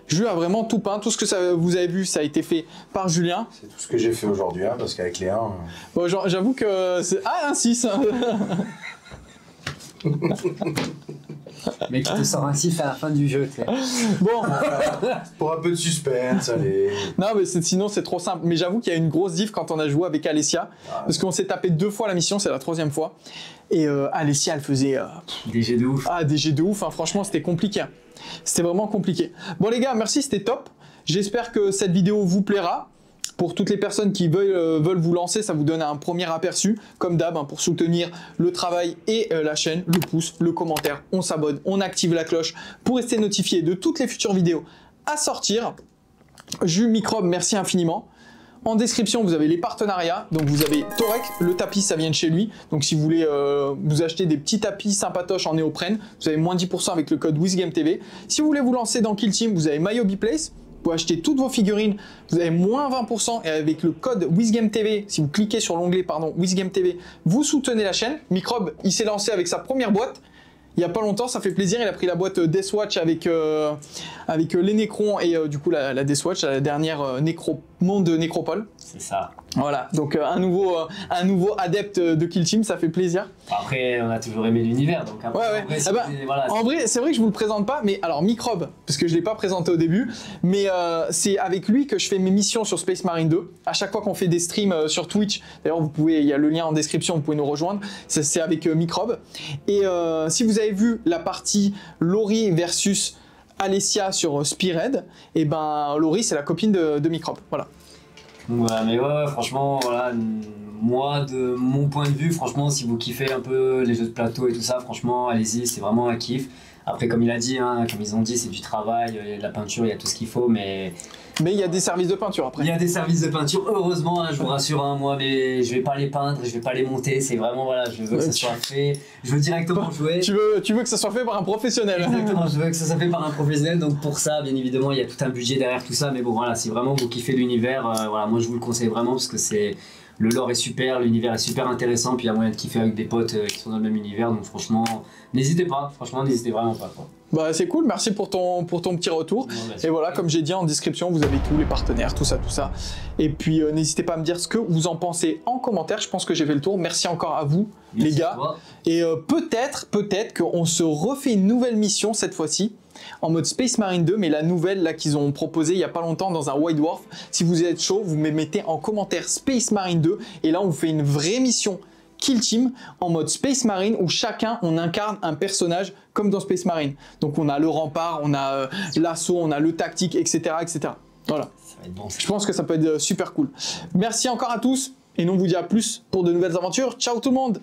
Jus a vraiment tout peint. Tout ce que vous avez vu, ça a été fait par Julien. C'est tout ce que j'ai fait aujourd'hui, hein, parce qu'avec les 1... Bon, j'avoue que c'est... Ah, un 6. Mais qui te sort un 6 à la fin du jeu, tu sais. Bon. Pour un peu de suspense, allez. Non, mais sinon, c'est trop simple. Mais j'avoue qu'il y a une grosse diff quand on a joué avec Alessia. Parce qu'on s'est tapé 2 fois la mission, c'est la 3e fois. Et Alessia, elle faisait... Des jets de ouf. Ah, des jets de ouf. Hein. Franchement, c'était compliqué. C'était vraiment compliqué. Bon, les gars, merci, c'était top. J'espère que cette vidéo vous plaira. Pour toutes les personnes qui veulent vous lancer, ça vous donne un premier aperçu, comme d'hab, hein, pour soutenir le travail et la chaîne, le pouce, le commentaire, on s'abonne, on active la cloche pour rester notifié de toutes les futures vidéos à sortir. Jus Microbe, merci infiniment. En description, vous avez les partenariats. Donc vous avez Torek, le tapis, ça vient de chez lui. Donc si vous voulez vous acheter des petits tapis sympatoches en néoprène, vous avez moins 10% avec le code WizGameTV. Si vous voulez vous lancer dans Kill Team, vous avez MyHobbyPlace. Vous achetez toutes vos figurines, vous avez moins 20% et avec le code WizGameTV, si vous cliquez sur l'onglet WizGameTV, vous soutenez la chaîne. Microbe, il s'est lancé avec sa première boîte. Il n'y a pas longtemps, ça fait plaisir, il a pris la boîte Deathwatch avec les Nécrons et du coup la Deathwatch, la dernière monde Nécropole. C'est ça. Voilà, donc un nouveau adepte de Kill Team, ça fait plaisir. Après, on a toujours aimé l'univers, donc après, Ouais. en vrai, Ah bah, voilà, en vrai, c'est vrai que je vous le présente pas, mais alors Microbe, parce que je l'ai pas présenté au début, mais c'est avec lui que je fais mes missions sur Space Marine 2. À chaque fois qu'on fait des streams sur Twitch, d'ailleurs il y a le lien en description, vous pouvez nous rejoindre. C'est avec Microbe. Et si vous avez vu la partie Laurie versus Alessia sur Spearhead, et ben Laurie c'est la copine de Microbe. Voilà. Ouais, mais ouais, franchement, voilà, moi, de mon point de vue, franchement, si vous kiffez un peu les jeux de plateau et tout ça, franchement, allez-y, c'est vraiment un kiff. Après, comme il a dit, hein, comme ils ont dit, c'est du travail, il y a de la peinture, il y a tout ce qu'il faut, mais il y a des services de peinture après. Il y a des services de peinture, heureusement, hein, je vous rassure, hein, moi, mais je vais pas les peindre, je vais pas les monter, c'est vraiment, voilà, je veux que ça soit fait, je veux directement jouer. Tu veux que ça soit fait par un professionnel. Exactement, je veux que ça soit fait par un professionnel, donc pour ça, bien évidemment, il y a tout un budget derrière tout ça, mais bon, voilà, si vraiment vous kiffez l'univers, voilà, moi je vous le conseille vraiment parce que le lore est super, l'univers est super intéressant, puis il y a moyen de kiffer avec des potes qui sont dans le même univers, donc franchement, n'hésitez pas, n'hésitez vraiment pas, quoi. Bah c'est cool, merci pour ton petit retour. Et voilà, comme j'ai dit en description, vous avez tous les partenaires, tout ça. Et puis n'hésitez pas à me dire ce que vous en pensez en commentaire. Je pense que j'ai fait le tour. Merci encore à vous, les gars. Et peut-être qu'on se refait une nouvelle mission cette fois-ci en mode Space Marine 2, mais la nouvelle là qu'ils ont proposée il y a pas longtemps dans un White Dwarf. Si vous êtes chaud, vous me mettez en commentaire Space Marine 2 et là on vous fait une vraie mission Kill Team en mode Space Marine où chacun on incarne un personnage comme dans Space Marine. Donc on a le rempart, on a l'assaut, on a le tactique, etc. Voilà. Ça va être bon, je pense que ça peut être super cool. Merci encore à tous et nous on vous dit à plus pour de nouvelles aventures. Ciao tout le monde!